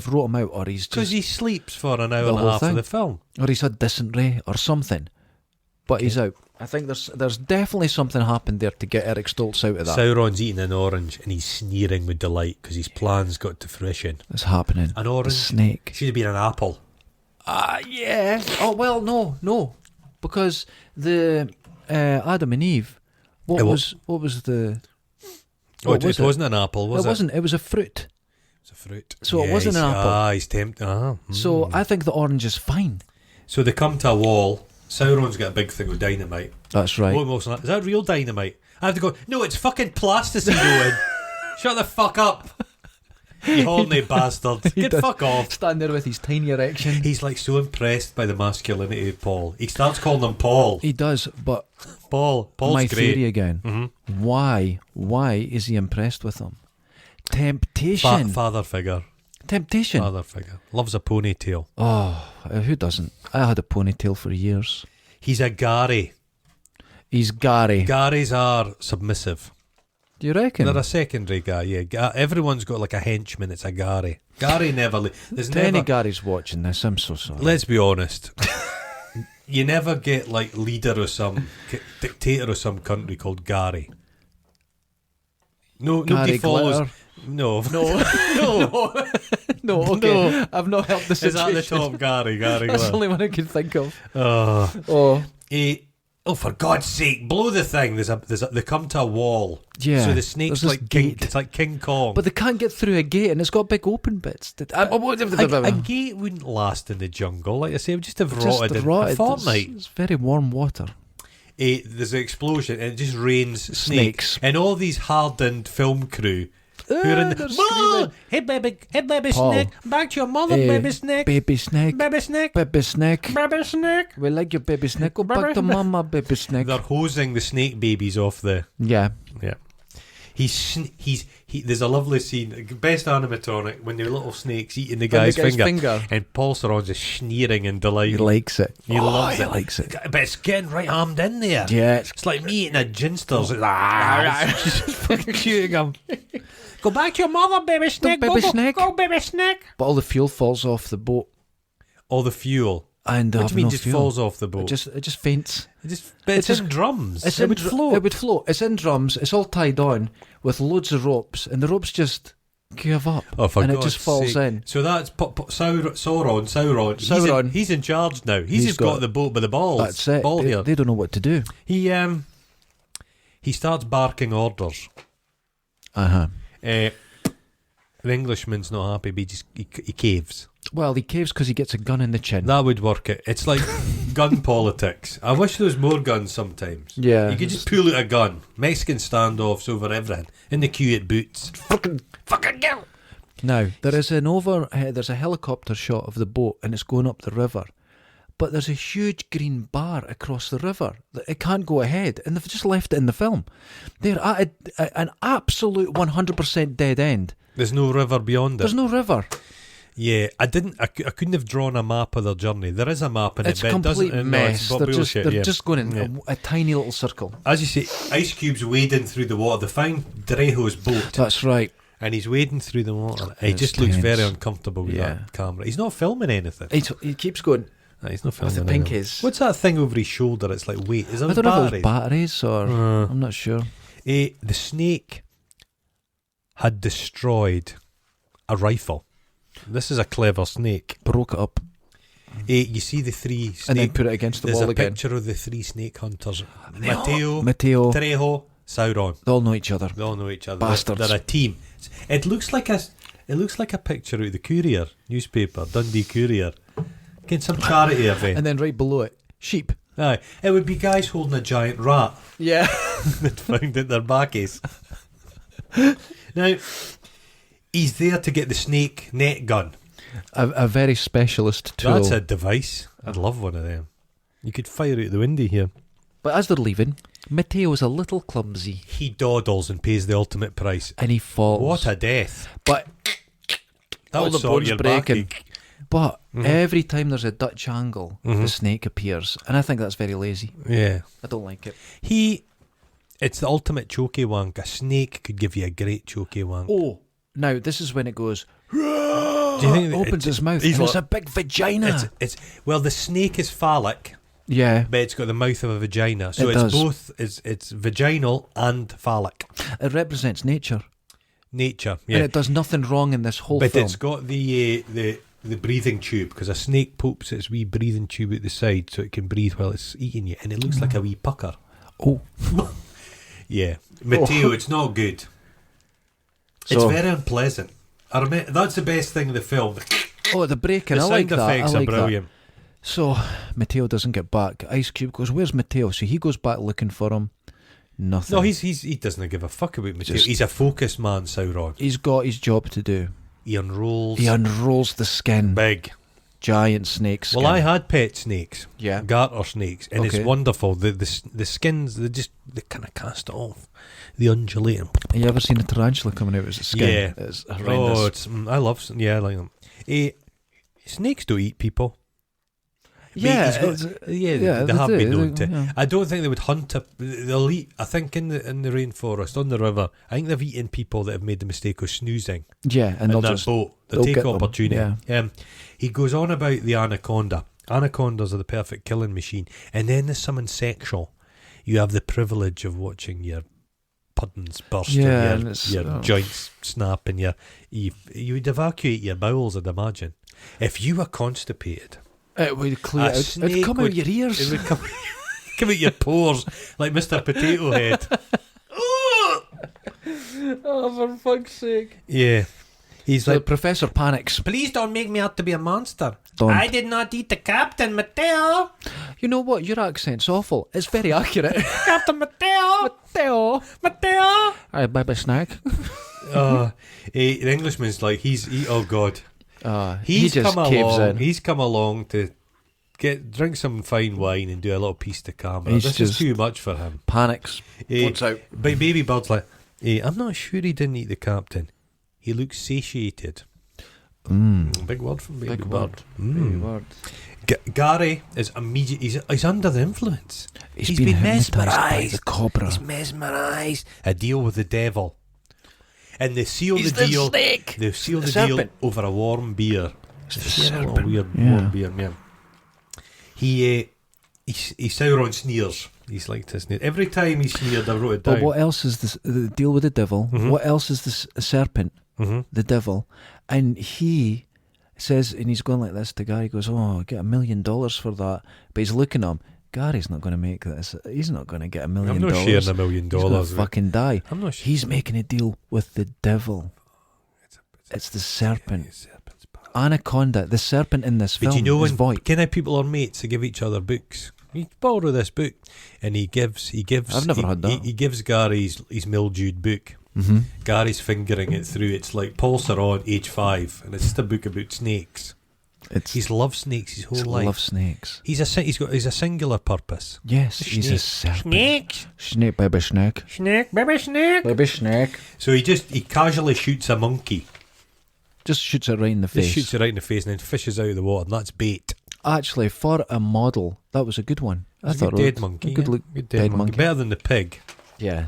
A: wrote him out, or he's
B: Because
A: just,
B: he sleeps for an hour
A: the
B: and a
A: whole
B: half
A: thing.
B: of the film.
A: or he's had dysentery or something. But he's out. I think there's definitely something happened there to get Eric Stoltz out of that.
B: Sauron's eating an orange and he's sneering with delight because his plans got to fruition.
A: It's happening.
B: An
A: The
B: orange
A: snake.
B: should have been an apple.
A: Yeah. Oh well, no, because the Adam and Eve. What was the? What was
B: it wasn't an apple, was it?
A: It wasn't. It was a fruit.
B: It's a fruit.
A: So it wasn't an apple.
B: He's tempted.
A: So I think the orange is fine.
B: So they come to a wall. Sauron's got a big thing with dynamite.
A: That's right.
B: Is that real dynamite? I have to go, no, it's fucking plasticine, Owen. Shut the fuck up. You horny bastard. Get fuck off.
A: Stand there with his tiny erection.
B: He's like so impressed by the masculinity of Paul. He starts calling him Paul.
A: He does, but
B: Paul's
A: my
B: great.
A: theory again.
B: Mm-hmm.
A: Why is he impressed with him? Temptation.
B: Father figure.
A: Temptation.
B: Father figure. Loves a ponytail.
A: Oh, who doesn't? I had a ponytail for years.
B: He's a Gary.
A: He's Gary.
B: Garys are submissive.
A: Do you reckon?
B: They're a secondary guy, yeah. Everyone's got like a henchman, it's a Gary. Gary never... There's
A: To any
B: never...
A: Gary's watching this, I'm so sorry.
B: Let's be honest. You never get like leader of some... dictator of some country called Gary. No,
A: Gary
B: nobody follows...
A: Glitter.
B: No.
A: No, okay.
B: No.
A: I've not helped the
B: Is that
A: situation.
B: the top Gary?
A: That's the
B: Glitter.
A: only one I could think of.
B: Oh, for God's sake, blow the thing. They come to a wall.
A: Yeah.
B: So the snake's
A: there's this
B: like King,
A: gate.
B: it's like King Kong.
A: But they can't get through a gate, and it's got big open bits.
B: A gate wouldn't last in the jungle. Like I say, it would just have rotted in a fortnight.
A: It's very warm water.
B: There's an explosion and it just rains
A: Snakes.
B: And all these hardened film crew who are in
A: they're
B: the...
A: screaming.
B: Hey baby
A: Paul.
B: snake, back to your mother,
A: Hey,
B: baby snake.
A: Baby snake.
B: Baby snake.
A: Baby snake.
B: Baby snake.
A: We like your baby snake. Go back to mama, baby snake.
B: They're hosing the snake babies off the...
A: Yeah.
B: Yeah. There's a lovely scene, best animatronic, when the little snake's eating the guy's finger. And Paul Theron's just sneering and delight.
A: He likes it.
B: He loves it.
A: He likes it.
B: But it's getting right hammed in there.
A: Yeah.
B: It's like me eating a ginsters. It's just fucking shooting him. Go back to your mother, baby snake.
A: Baby snake.
B: Go, baby snake.
A: But all the fuel falls off the boat.
B: All the fuel.
A: And
B: What do you mean
A: no
B: just
A: fuel.
B: falls off the boat?
A: It just faints.
B: But it's
A: just-
B: in drums.
A: It
B: would float.
A: It would float. It's in drums. It's all tied on with loads of ropes, and the ropes just give up.
B: Oh, for
A: and
B: God's
A: it just falls
B: sake.
A: in.
B: So that's Sauron.
A: Sauron.
B: He's in charge now. He's
A: He's
B: just got
A: got-
B: the boat by the balls.
A: That's it.
B: Ball here.
A: They don't know what to do.
B: He starts barking orders.
A: Uh-huh.
B: The Englishman's not happy, but he caves.
A: Well, he caves because he gets a gun in the chin.
B: That would work it. It's like gun politics. I wish there was more guns sometimes.
A: Yeah.
B: You could just pull out a gun. Mexican standoffs over everything. In the queue at Boots. Fucking go!
A: Now, there's a helicopter shot of the boat, and it's going up the river. But there's a huge green bar across the river. It can't go ahead, and they've just left it in the film. They're at an absolute 100% dead end.
B: There's no river beyond it.
A: There's no river.
B: Yeah, I couldn't have drawn a map of their journey. There is a map in
A: It's
B: it,
A: a
B: but it
A: complete
B: doesn't.
A: mess.
B: No, it's
A: They're
B: bullshit,
A: just going in a tiny little circle.
B: As you say, Ice Cube's wading through the water. They find Drejo's boat,
A: That's right.
B: and he's wading through the water. He
A: It's
B: just looks
A: tense.
B: very uncomfortable with
A: Yeah.
B: that camera. He's not filming anything.
A: He keeps going.
B: No, he's not filming
A: the
B: anything.
A: pinkies.
B: What's that thing over his shoulder? It's like weight. Is
A: I
B: it
A: don't know if
B: batteries?
A: it was batteries or... I'm not sure.
B: The snake had destroyed a rifle. This is a clever snake.
A: Broke it up.
B: You see the three snake...
A: And then put it against the
B: There's
A: wall
B: a
A: again.
B: picture of the three snake hunters. Mateo,
A: Mateo.
B: Trejo, Sauron.
A: They all know each other.
B: They all know each other.
A: Bastards.
B: They're a team. It looks like a picture out of the Courier newspaper, Dundee Courier. Getting some charity event.
A: And then right below it, sheep.
B: Aye. It would be guys holding a giant rat
A: Yeah.
B: that found at their backies. Now, he's there to get the snake net gun.
A: A very specialist tool.
B: That's a device. I'd love one of them. You could fire out the window here.
A: But as they're leaving, Mateo's a little clumsy.
B: He dawdles and pays the ultimate price.
A: And he falls.
B: What a death.
A: But
B: That
A: all
B: would
A: the
B: sort
A: bones
B: your
A: breaking.
B: backache.
A: But every time there's a Dutch angle, the snake appears. And I think that's very lazy.
B: Yeah.
A: I don't like it.
B: It's the ultimate chokey wank. A snake could give you a great chokey wank.
A: Oh, now this is when it goes...
B: Do you think
A: opens its mouth,
B: he's
A: and it's
B: like-
A: a big vagina.
B: Well, the snake is phallic,
A: Yeah,
B: but it's got the mouth of a vagina, so
A: It
B: it's
A: does.
B: both. It's vaginal and phallic.
A: it represents nature,
B: Nature, yeah.
A: and it does nothing wrong in this whole
B: But
A: film.
B: it's got the breathing tube, because a snake pokes its wee breathing tube at the side so it can breathe while it's eating you, and it looks like a wee pucker.
A: Oh,
B: Yeah, Mateo, it's not good. It's
A: So-
B: very unpleasant. I remember that's the best thing in the film.
A: oh, the breaking.
B: The
A: I
B: sound
A: like that. I
B: effects
A: like
B: are brilliant.
A: that. So Mateo doesn't get back. Ice Cube goes, "Where's Mateo?" So he goes back looking for him. Nothing.
B: No, he doesn't give a fuck about Mateo. He's a focused man, Sauron.
A: He's got his job to do.
B: He unrolls
A: the skin.
B: big.
A: Giant snake skin.
B: Well, I had pet snakes.
A: Yeah.
B: Garter snakes. And it's wonderful. The skins, they kind of cast it off. They undulate.
A: Have you ever seen a tarantula coming out of its skin?
B: Yeah.
A: It's horrendous.
B: I like them. Snakes don't eat people.
A: Yeah,
B: they have been known to. Yeah. I don't think they would hunt they'll eat. I think in the rainforest, on the river, I think they've eaten people that have made the mistake of snoozing.
A: Yeah, and
B: in their boat. They'll take opportunity.
A: Yeah.
B: He goes on about the anaconda. Anacondas are the perfect killing machine. And then there's something sexual. You have the privilege of watching your puddings burst and your joints snap, and you would evacuate your bowels, I'd imagine. If you were constipated, it would clear out. It would come out your ears. It would come out your pores like Mr. Potato Head.
A: Oh, for fuck's sake.
B: Yeah. He's like,
A: Professor panics.
B: "Please don't make me out to be a monster.
A: Don't.
B: I did not eat the Captain Mateo."
A: You know what? Your accent's awful. It's very accurate.
B: Captain Mateo. Mateo.
A: Alright, baby snack.
B: The Englishman's like, oh God.
A: He just caves in.
B: He's come along to drink some fine wine and do a little piece to camera. This is too much for him.
A: Panics. What's out?
B: But Baby Bird's like, "I'm not sure he didn't eat the Captain. He looks satiated." Big word from Baby Bird.
A: Baby Bird.
B: Gary is he's under the influence.
A: He's been mesmerised by the cobra.
B: He's mesmerised. A deal with the devil. And they seal
A: He's
B: the deal.
A: Snake.
B: They seal the
A: serpent.
B: deal over a warm beer.
A: It's the serpent.
B: Warm beer, yeah. He Sauron sneers. He's like to sneer. Every time he sneered, I wrote it down.
A: But what else is the deal with the devil?
B: Mm-hmm.
A: What else is this serpent?
B: Mm-hmm.
A: The devil. And he says, and he's going like this to Gary, he goes, "Oh, I'll get $1 million for that." But he's looking at him. Gary's not going to make this. He's not going to get $1 million.
B: I'm not sharing $1 million.
A: He's going to fucking die.
B: I'm not sure.
A: He's making a deal with the devil. It's the serpent. Anaconda, the serpent in this film.
B: But you know
A: is
B: when kind of people are mates, they give each other books. You borrow this book, and he gives.
A: I've never had that.
B: He gives Gary his mildewed book.
A: Mm-hmm.
B: Gary's fingering it through. It's like Paul Ceron, age 5, and it's just a book about snakes. He's loved snakes his whole life.
A: Loves snakes.
B: He's a singular purpose.
A: Yes, he's a serpent.
B: Snake.
A: Snake, baby snake.
B: Snake, baby snake.
A: Baby snake.
B: So he casually shoots a monkey.
A: Just shoots it right in the face.
B: Just shoots it right in the face and then fishes out of the water, and that's bait.
A: Actually, for a model, that was a good one. I thought
B: a good dead monkey.
A: Good dead monkey.
B: Better than the pig.
A: Yeah.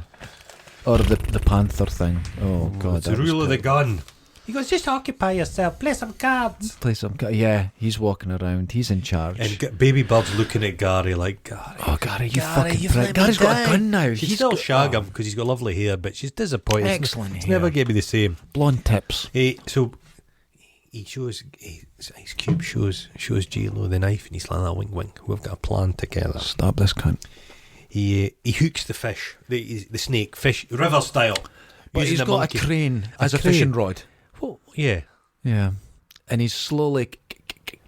A: Or the panther thing. Oh, God.
B: It's the rule of the gun. He goes, "Just occupy yourself. Play some cards."
A: Yeah, he's walking around. He's in charge.
B: And Baby Bird's looking at Gary like, "Gary,
A: oh, Gary, you fucking prick. Gary's got a gun now.
B: She'd still shag him because he's got lovely hair, but she's disappointed.
A: Excellent
B: It's
A: hair.
B: never going to be the same.
A: Blonde tips.
B: So he shows, Ice Cube shows J-Lo the knife, and he's like, "That wink, wink. We've got a plan together."
A: Stop this cunt.
B: He hooks the fish, the snake, fish, river style.
A: But he's got
B: monkey.
A: a crane as a
B: crane.
A: fishing rod.
B: Well, yeah.
A: Yeah. And he's slowly...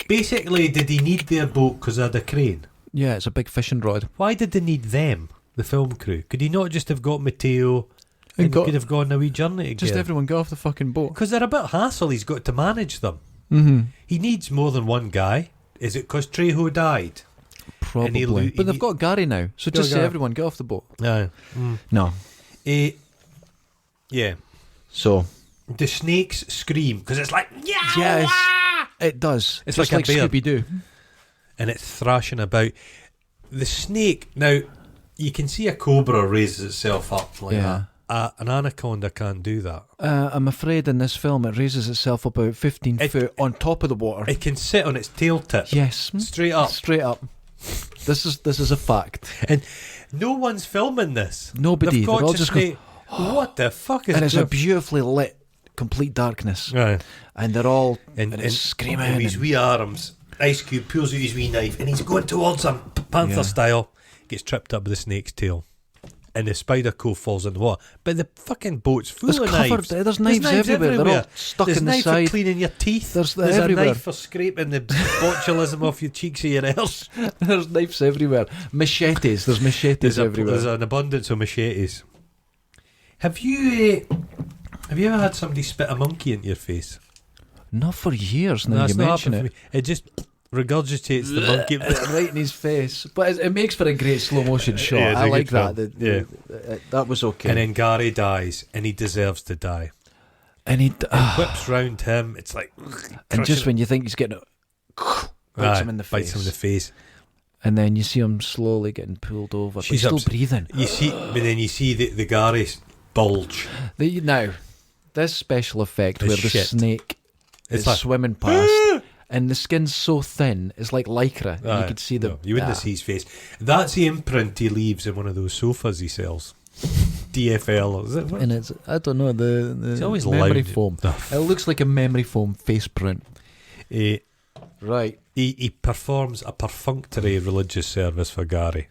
B: Basically, did he need their boat because they had a crane?
A: Yeah, it's a big fishing rod.
B: Why did they need them, the film crew? Could he not just have got Mateo and could have gone a wee journey together?
A: Just everyone get off the fucking boat.
B: Because they're a bit hassle, he's got to manage them.
A: Mm-hmm.
B: He needs more than one guy. Is it because Trejo died?
A: Probably. But they've got Gary now, so just say
B: Gary.
A: everyone get off the boat.
B: No.
A: No.
B: Yeah.
A: So...
B: The snakes scream because it's like, yeah,
A: yes,
B: wah!
A: it does.
B: It's
A: just
B: like a bear.
A: Scooby-Doo.
B: And it's thrashing about. The snake, now, you can see a cobra raises itself up like that. An anaconda can't do that.
A: I'm afraid in this film it raises itself about 15 foot on top of the water.
B: It can sit on its tail tip.
A: Yes.
B: Straight up.
A: Straight up. This is a fact.
B: And no one's filming this.
A: Nobody.
B: They've got
A: They're all
B: to
A: just
B: say, what the fuck is
A: and it's
B: this?
A: a beautifully lit, complete darkness.
B: Right.
A: And they're all
B: and
A: screaming.
B: With his wee arms, Ice Cube pulls out his wee knife and he's going towards him, Panther style. Gets tripped up with the snake's tail. and the spider co falls in the water. But the fucking boat's full
A: It's
B: of
A: covered.
B: knives.
A: There's knives everywhere. They're all stuck
B: There's
A: in the
B: knife
A: side.
B: for cleaning your teeth.
A: There's
B: a
A: everywhere.
B: knife for scraping the botulism off your cheeks or your ears.
A: There's knives everywhere. Machetes. There's machetes everywhere.
B: There's an abundance of machetes. Have you ever had somebody spit a monkey into your face?
A: Not for years now.
B: That's
A: You
B: not
A: mention
B: happened
A: it.
B: for me. It just regurgitates the monkey
A: right in his face. But it makes for a great slow motion shot.
B: Yeah, it's
A: I
B: a
A: like
B: good
A: that.
B: film.
A: That was okay.
B: And then Gary dies, and he deserves to die.
A: And he
B: And whips round him. It's like,
A: and just when you think he's getting it, bites him in the face.
B: Bites him in the face.
A: And then you see him slowly getting pulled over. But he's still breathing.
B: You see, but then you see the Gary bulge.
A: Now, this special effect
B: It's
A: where
B: shit.
A: the snake is
B: like-
A: swimming past, and the skin's so thin, it's like lycra. And you could see the.
B: You wouldn't see his face. That's the imprint he leaves in one of those sofas he sells. DFL, or is it? What?
A: And it's, I don't know,
B: It's always
A: memory
B: loud.
A: foam. It looks like a memory foam face print. Right.
B: He performs a perfunctory religious service for Gary.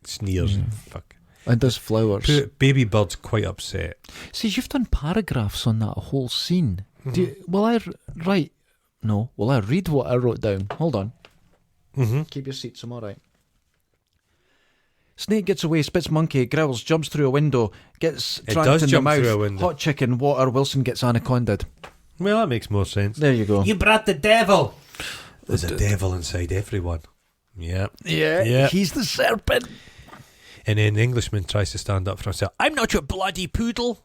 B: Sneers and fuck.
A: And does flowers.
B: Baby Bird's quite upset.
A: See, you've done paragraphs on that whole scene. Will I write? No. Will I read what I wrote down? Hold on.
B: Mm-hmm.
A: Keep your seats, I'm alright. Snake gets away, spits monkey, growls, jumps through a window, gets trapped in the mouth. Hot chicken, water, Wilson gets anaconda.
B: Well, that makes more sense.
A: There you go.
B: You brought the devil. There's a devil inside everyone. Yeah.
A: Yeah. He's the serpent.
B: And then the Englishman tries to stand up for himself. I'm not your bloody poodle.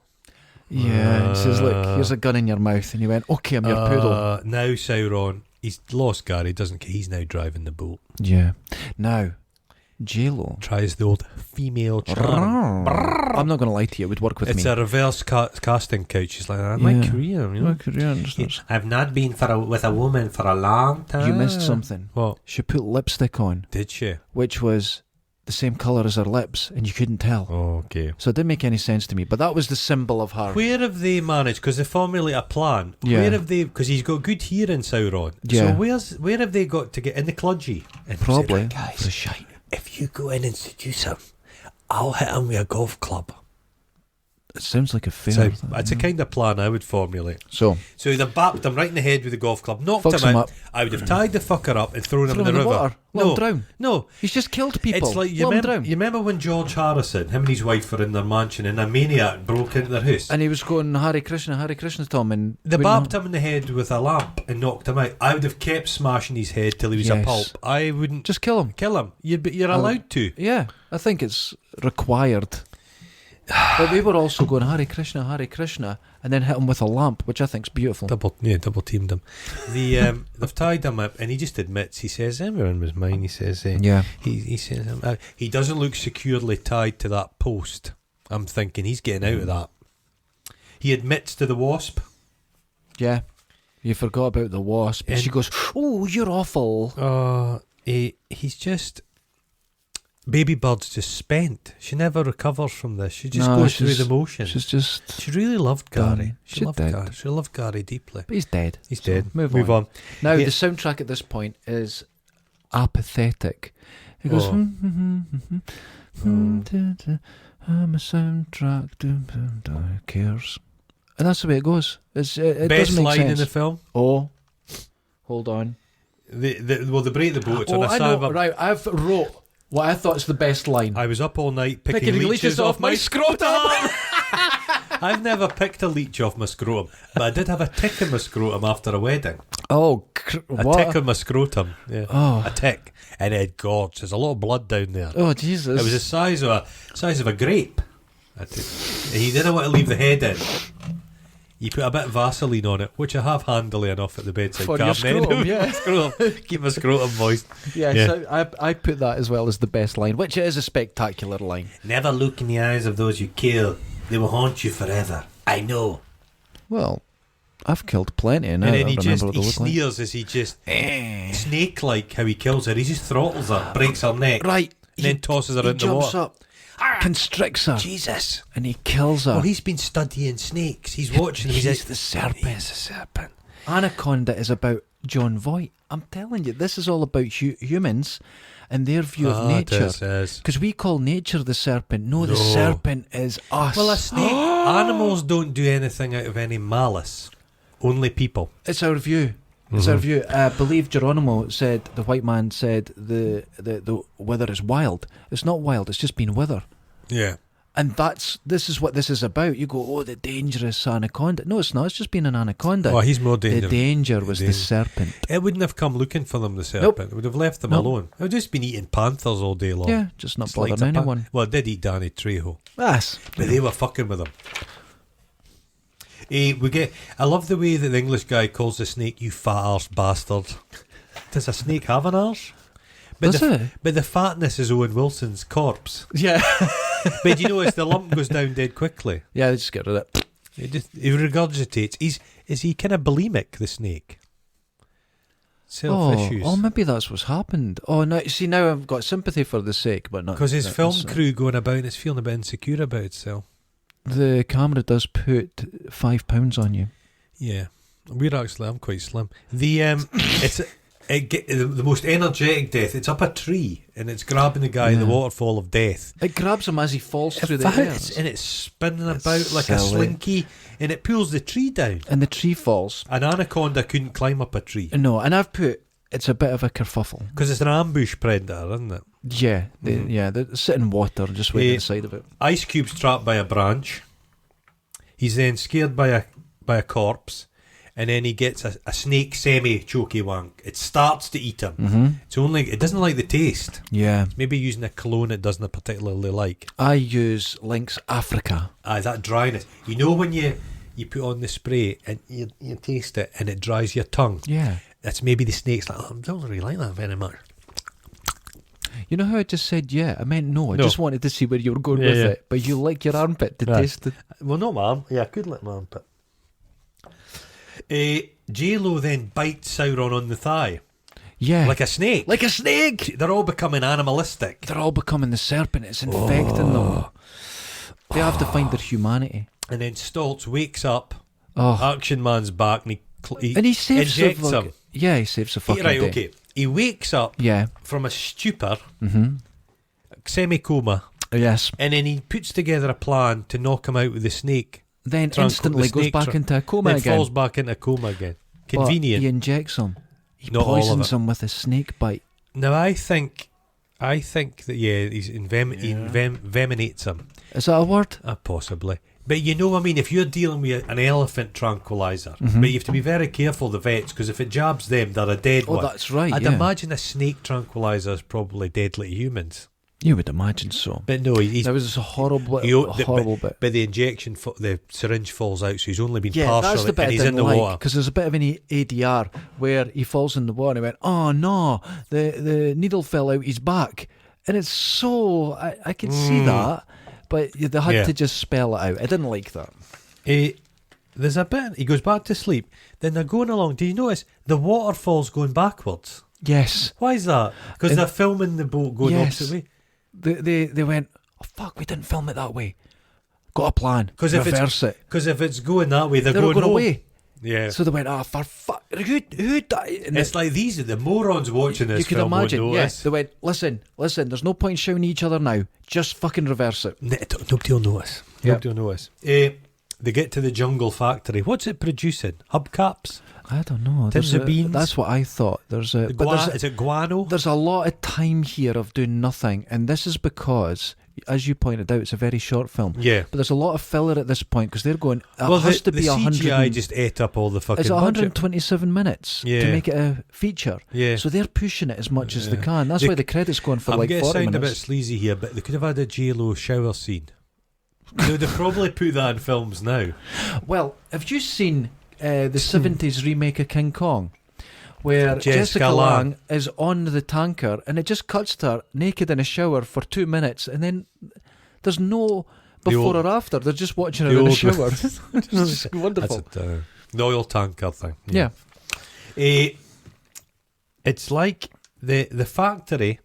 A: Yeah, he says, look, here's a gun in your mouth. And he went, okay, I'm your poodle.
B: Now Sauron, he's lost Gary, doesn't care. He's now driving the boat.
A: Yeah. Now, J-Lo
B: tries the old female charm.
A: I'm not going to lie to you, it would work with me.
B: It's a reverse casting couch. She's like, my career, you know.
A: My career.
B: I've not been with a woman for a long time.
A: You missed something.
B: What?
A: She put lipstick on.
B: Did she?
A: Which was the same colour as her lips, and you couldn't tell.
B: Oh, okay.
A: So it didn't make any sense to me, but that was the symbol of her.
B: Where have they managed? Because they formulate a plan.
A: Yeah.
B: Where have they? Because he's got good hearing, Sauron.
A: Yeah.
B: So where have they got to get in the kludgy? And
A: Probably.
B: said, guys, if you go in and seduce him, I'll hit him with a golf club.
A: It sounds like a fair
B: So
A: thing.
B: it's a kind of plan I would formulate.
A: So
B: he'd have bapped him right in the head with the golf club, knocked
A: Fucks
B: him
A: him
B: out.
A: up.
B: I would have tied the fucker up and thrown him in the river.
A: water. Let him drown.
B: No.
A: He's just killed people.
B: It's like
A: Let him drown.
B: you remember when George Harrison, him and his wife were in their mansion and a maniac broke into their house?
A: And he was going Hare Krishna to him, and
B: They bapped him in the head with a lamp and knocked him out. I would have kept smashing his head till he was a
A: Yes.
B: pulp. I wouldn't
A: just kill him.
B: kill him. You're allowed to.
A: Yeah, I think it's required. But they were also going Hare Krishna, and then hit him with a lamp, which I think's beautiful.
B: Double teamed him. They've tied him up, and he just admits. He says everyone was mine. He says,
A: Yeah.
B: He says he doesn't look securely tied to that post. I'm thinking he's getting out of that. He admits to the wasp.
A: Yeah. You forgot about the wasp. And she goes, oh, you're awful.
B: He's just... Baby Bird's just spent. She never recovers from this. She just
A: No,
B: goes through the motions.
A: She's just...
B: She really loved
A: done.
B: Gary.
A: She did.
B: Gary. She loved Gary deeply.
A: But he's dead.
B: He's
A: So
B: dead.
A: Move on. Now, the soundtrack at this point is apathetic. He goes, I'm a soundtrack. Who cares? And that's the way it goes. It
B: Best
A: doesn't make
B: line
A: sense.
B: in the film?
A: Oh, hold on.
B: They break the boat. It's on a
A: I
B: sandbar.
A: know. Right, I've wrote what I thought's the best line.
B: I was up all night picking leeches off my
A: scrotum.
B: I've never picked a leech off my scrotum, but I did have a tick in my scrotum after a wedding.
A: Oh,
B: A
A: what?
B: tick in my scrotum. Yeah.
A: Oh.
B: A tick. And it gorged. There's a lot of blood down there.
A: Oh, Jesus.
B: It was the size of a grape. And he didn't want to leave the head in. You put a bit of Vaseline on it, which I have handily enough at the bedside
A: For your
B: cabinet.
A: scrotum, yeah.
B: Scrotum. Keep my scrotum moist.
A: Yeah,
B: Yeah.
A: so I put that as well as the best line, which is a spectacular line.
B: Never look in the eyes of those you kill. They will haunt you forever. I know.
A: Well, I've killed plenty, and
B: And
A: I
B: then he
A: remember what they look like.
B: sneers as he just snake-like how he kills her. He just throttles her, breaks her neck,
A: Right.
B: and then tosses her
A: He
B: into the
A: jumps
B: water.
A: up, constricts her,
B: Jesus!
A: and he kills her.
B: Oh, he's been studying snakes. He's watching them.
A: He's
B: like,
A: the serpent.
B: He's the serpent.
A: Anaconda is about John Voight. I'm telling you, this is all about humans and their view of nature. Because we call nature the serpent. No, the serpent is us.
B: Well, a snake. Animals don't do anything out of any malice. Only people.
A: It's our view. It's our view. I believe Geronimo said, the white man said, the wither is wild. It's not wild. It's just been wither.
B: Yeah.
A: And this is what this is about. You go, oh, the dangerous anaconda. No, it's not. It's just been an anaconda.
B: Oh, he's more dangerous.
A: The danger was the serpent.
B: It wouldn't have come looking for them, the serpent. Nope. It would have left them alone. It would have just been eating panthers all day long.
A: Yeah, just not bothering anyone.
B: Well, it did eat Danny Trejo.
A: Yes.
B: But they were fucking with him. I love the way that the English guy calls the snake, you fat arse bastard. Does a snake have an arse? But the fatness is Owen Wilson's corpse.
A: Yeah.
B: But you notice the lump goes down dead quickly.
A: Yeah, they just get rid of it.
B: He regurgitates. Is he kind of bulimic, the snake? Self-issues.
A: Oh, maybe that's what's happened. Oh, no, see, now I've got sympathy for the sake, but not...
B: Because his film crew going about and it's feeling a bit insecure about itself.
A: The camera does put £5 on you.
B: Yeah. I'm quite slim. The most energetic death, it's up a tree and it's grabbing the guy in the waterfall of death.
A: It grabs him as he falls through the air.
B: And it's spinning about like a slinky and it pulls the tree down. And
A: the tree falls.
B: An anaconda couldn't climb up a tree.
A: No, and I've put, it's a bit of a kerfuffle.
B: Because it's an ambush predator, isn't it?
A: Yeah, they sit in water just waiting inside of it.
B: Ice Cube's trapped by a branch. He's then scared by a corpse. And then he gets a snake semi-choky wank. It starts to eat him. It doesn't like the taste.
A: Yeah.
B: Maybe using a cologne it doesn't particularly like.
A: I use Lynx Africa.
B: That dryness. You know when you put on the spray and you taste it and it dries your tongue?
A: Yeah.
B: That's maybe the snake's like, I don't really like that very much.
A: You know how I just said yeah? I meant no. I just wanted to see where you were going with it. But you like your armpit to taste it.
B: Well, not my arm. Yeah, I could lick my armpit. J-Lo then bites Sauron on the thigh.
A: Yeah.
B: Like a snake.
A: Like a snake!
B: They're all becoming animalistic.
A: They're all becoming the serpent. It's infecting them. They have to find their humanity.
B: And then Stoltz wakes up. Action Man's back and
A: he saves
B: injects him.
A: Yeah, he saves the fucking day.
B: Okay. He wakes up from a stupor, semi-coma.
A: Yes.
B: And then he puts together a plan to knock him out with the snake.
A: Then instantly goes back into a coma again.
B: Then falls back into a coma again. Convenient.
A: But he injects him. He poisons him with a snake bite.
B: Now I think that he envenenates him.
A: Is that a word?
B: Possibly. But you know what I mean? If you're dealing with an elephant tranquilizer, but you have to be very careful, the vets, because if it jabs them, they're a dead one.
A: Oh, that's right.
B: I'd imagine a snake tranquilizer is probably deadly to humans.
A: You would imagine so.
B: But no,
A: that was a horrible bit.
B: But the injection, the syringe falls out, so he's only been
A: partially,
B: that's the bit and he's in the water.
A: Because there's a bit of an ADR where he falls in the water and he went, oh no, the needle fell out his back. And it's so, I can see that, but they had to just spell it out. I didn't like that.
B: There's a bit, he goes back to sleep, then they're going along. Do you notice the waterfall's going backwards?
A: Yes.
B: Why is that? Because they're filming the boat going opposite way.
A: They went, oh fuck, we didn't film it that way. Got a plan. Reverse it.
B: Because if it's going that way, they're
A: going
B: home.
A: away.
B: Yeah.
A: So they went, for fuck, who died? And
B: it's like these are the morons watching this.
A: You can imagine. Yes. They went, listen. There's no point shouting at each other now. Just fucking reverse it.
B: Nobody will notice. Nobody will notice. They get to the jungle factory. What's it producing? Hubcaps.
A: I don't know.
B: Tins of beans.
A: That's what I thought. Is
B: it guano?
A: There's a lot of time here of doing nothing, and this is because, as you pointed out, it's a very short film.
B: Yeah.
A: But there's a lot of filler at this point because they're going. Has to be
B: the CGI just ate up all the fucking.
A: It's 127 minutes to make it a feature.
B: Yeah.
A: So they're pushing it as much as they can. That's why the credits going for like 40 minutes. I'm going to sound
B: a bit sleazy here, but they could have had a J-Lo shower scene. They'd probably put that in films now.
A: Well, have you seen the 70s remake of King Kong, where Jessica Lange is on the tanker and it just cuts to her naked in a shower for 2 minutes and then there's no before or after. They're just watching her in a shower. It's wonderful.
B: That's the oil tanker thing.
A: Yeah.
B: It's like the factory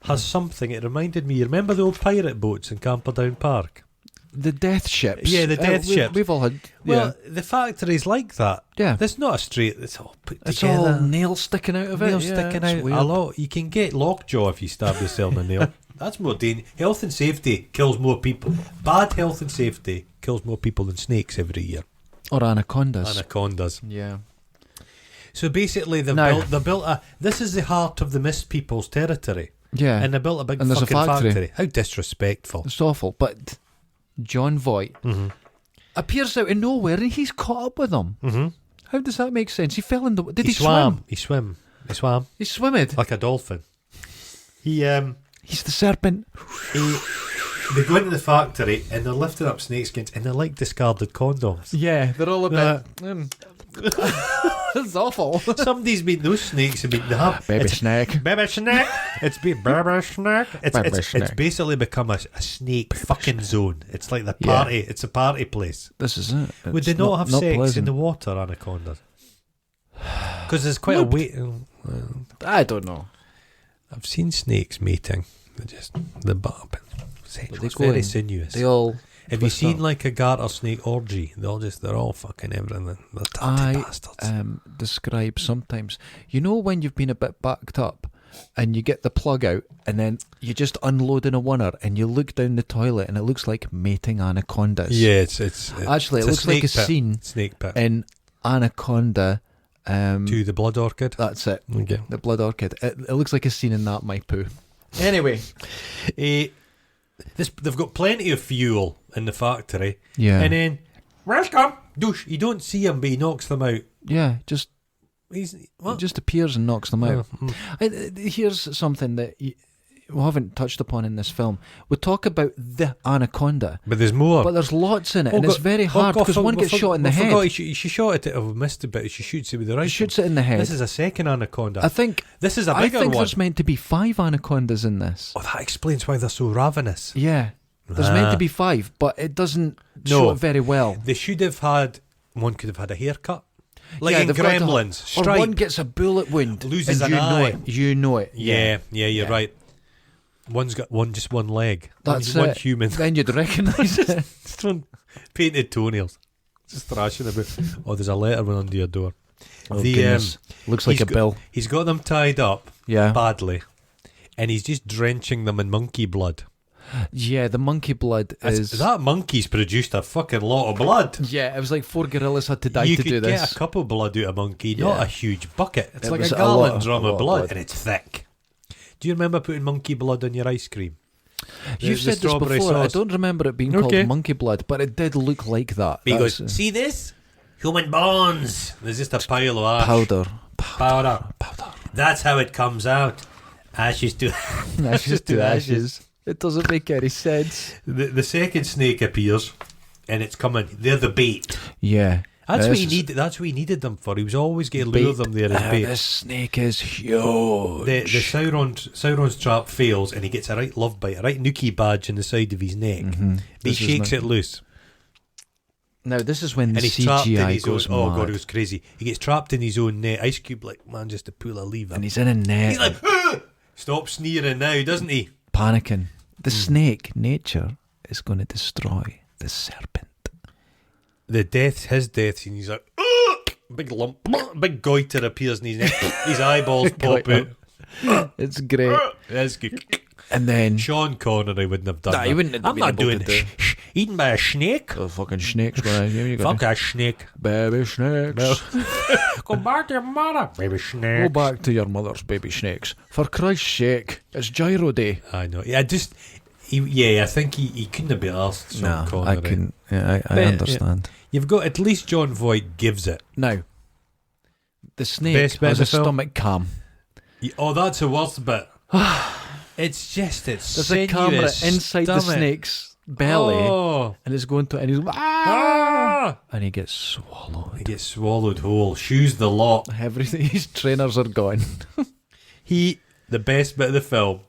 B: has something. It reminded me, you remember the old pirate boats in Camperdown Park?
A: the death ships.
B: Yeah, the death ships.
A: We've all had.
B: Well, the factory's like that.
A: Yeah.
B: There's not a straight. It's all put
A: It's
B: together.
A: all nails sticking out of it.
B: Nails
A: Yeah,
B: sticking
A: it's
B: out
A: weird.
B: a lot. You can get lockjaw if you stab yourself in a nail. That's more dangerous. Health and safety kills more people. Bad health and safety kills more people than snakes every year.
A: Or anacondas.
B: Anacondas.
A: Yeah.
B: So basically, they
A: Now-
B: built a. This is the heart of the Mist People's territory,
A: Yeah.
B: and they built a big
A: And there's a
B: fucking
A: factory.
B: How disrespectful!
A: It's awful. But John Voight appears out of nowhere and he's caught up with them.
B: Mm-hmm.
A: How does that make sense? He fell in the... Did he
B: swam.
A: swim?
B: He swam
A: He swimmed.
B: like a dolphin. He
A: He's the serpent.
B: They go into the factory and they're lifting up snakeskins and they're like discarded condoms.
A: Yeah, they're all a bit... That's awful.
B: Somebody's been those snakes have been they have
A: Baby snake.
B: baby snake. It's been baby snake.
A: Baby
B: It's
A: snake.
B: basically become a snake fucking zone. It's like the party. It's a party place.
A: This is it.
B: Would they
A: It's
B: not have sex
A: pleasant.
B: in the water, anacondas? Because there's quite a weight.
A: I don't know.
B: I've seen snakes mating. They just the butt up.
A: But they
B: It's
A: go
B: very
A: in.
B: sinuous.
A: They all...
B: Have you
A: twist
B: seen
A: up.
B: like a garter snake orgy? They're all fucking everything. They're dirty
A: I
B: bastards.
A: describe sometimes. You know when you've been a bit backed up and you get the plug out and then you just unload in a winner and you look down the toilet and it looks like mating anacondas.
B: Yeah, it's
A: Actually, it
B: it's
A: looks like a
B: snake pit.
A: scene
B: Snake pit.
A: in Anaconda.
B: To the blood orchid.
A: That's it.
B: Okay.
A: The blood orchid. It looks like a scene in that, my poo. Anyway.
B: They've got plenty of fuel in the factory.
A: Yeah.
B: And then, welcome, douche. You don't see him, but he knocks them out.
A: Yeah, just
B: He's
A: it
B: what?
A: just appears and knocks them out.
B: Oh,
A: Here's something that we haven't touched upon in this film. We talk about the anaconda,
B: But there's more.
A: but there's lots in it, and it's very hard because one gets shot in the head.
B: She shot it. I've missed a bit. She shoots it with the right.
A: She shoots it in the head.
B: This is a second anaconda.
A: I think
B: this is a
A: I
B: bigger
A: think
B: one.
A: there's meant to be 5 anacondas in this.
B: Oh, that explains why they're so ravenous.
A: Yeah, there's meant to be 5, but it doesn't
B: No.
A: show it very well.
B: They should have had. One could have had a haircut, like
A: Yeah,
B: in
A: they've got to-
B: Gremlins.
A: or
B: Stripe.
A: one gets a bullet wound,
B: Loses
A: and
B: an
A: you know
B: eye.
A: it. You know it.
B: Yeah, you're
A: Yeah.
B: right. One's got just one leg.
A: That's
B: one
A: it.
B: human.
A: Then you'd recognise it.
B: Just on painted toenails. Just thrashing about. Oh, there's a letter went under your door.
A: Oh, goodness. Looks like
B: he's
A: a
B: got-
A: bill.
B: He's got them tied up
A: Yeah.
B: badly, and he's just drenching them in monkey blood.
A: Yeah, the monkey blood is...
B: That monkey's produced a fucking lot of blood.
A: Yeah, it was like 4 gorillas had to die
B: You
A: to
B: could
A: do
B: get
A: this.
B: a cup of blood out of a monkey, not
A: Yeah.
B: a huge bucket. It's
A: It
B: like
A: was
B: a
A: a
B: gallon
A: lot-
B: drum
A: a lot
B: of
A: of
B: blood,
A: blood.
B: and it's thick. Do you remember putting monkey blood on your ice cream?
A: You've
B: The
A: said this
B: strawberry
A: before. I
B: sauce.
A: don't remember it being
B: Okay.
A: called monkey blood, but it did look like that.
B: He
A: That's,
B: goes, see this? Human bones. There's just a pile of ash.
A: powder.
B: Powder. That's how it comes out. Ashes to
A: Ashes to ashes. It doesn't make any sense.
B: The second snake appears, and it's coming. They're the bait.
A: Yeah.
B: That's what
A: This
B: he
A: is
B: needed. That's what he needed them for. He was always going to lure them there as bait.
A: This snake is huge.
B: The Sauron's trap fails, and he gets a right love bite, a right nookie badge in the side of his neck.
A: Mm-hmm.
B: He shakes it loose,
A: Now, this is when the
B: and he's trapped in
A: CGI
B: his own.
A: goes
B: Oh
A: mad.
B: god, it was crazy. He gets trapped in his own net. Ice Cube, like man, just to pull a lever.
A: And he's in a net.
B: He's like, "Ah!" Stop sneering now, doesn't he?
A: panicking. The snake, nature, is going to destroy the serpent.
B: His death scene. He's like, "Ah!" Big lump, big goiter appears in his neck. His eyeballs pop out.
A: It's great.
B: That's good.
A: And then...
B: Sean Connery wouldn't have done
A: Nah,
B: that.
A: he wouldn't have
B: I'm
A: been
B: not
A: able
B: doing
A: to do.
B: eaten by a snake.
A: The fucking snake's going to...
B: Fuck a snake.
A: Baby snakes.
B: Go back to your mother. Baby
A: Go
B: snake.
A: back to your mother's baby snakes. For Christ's sake, it's Gyro Day.
B: I know. Yeah, I think he couldn't have been asked. Sean Connery.
A: I couldn't. Yeah, I
B: But,
A: understand.
B: You've got at least John Voight gives it.
A: Now, the snake
B: Best bit
A: has
B: of
A: a
B: the film?
A: stomach cam.
B: Oh, that's the worst bit. It's
A: There's a camera inside the snake's belly,
B: Oh.
A: and it's going to, and he's
B: Ah!
A: and he gets swallowed.
B: He gets swallowed whole. Shoes the lot.
A: Everything. His trainers are gone.
B: The best bit of the film,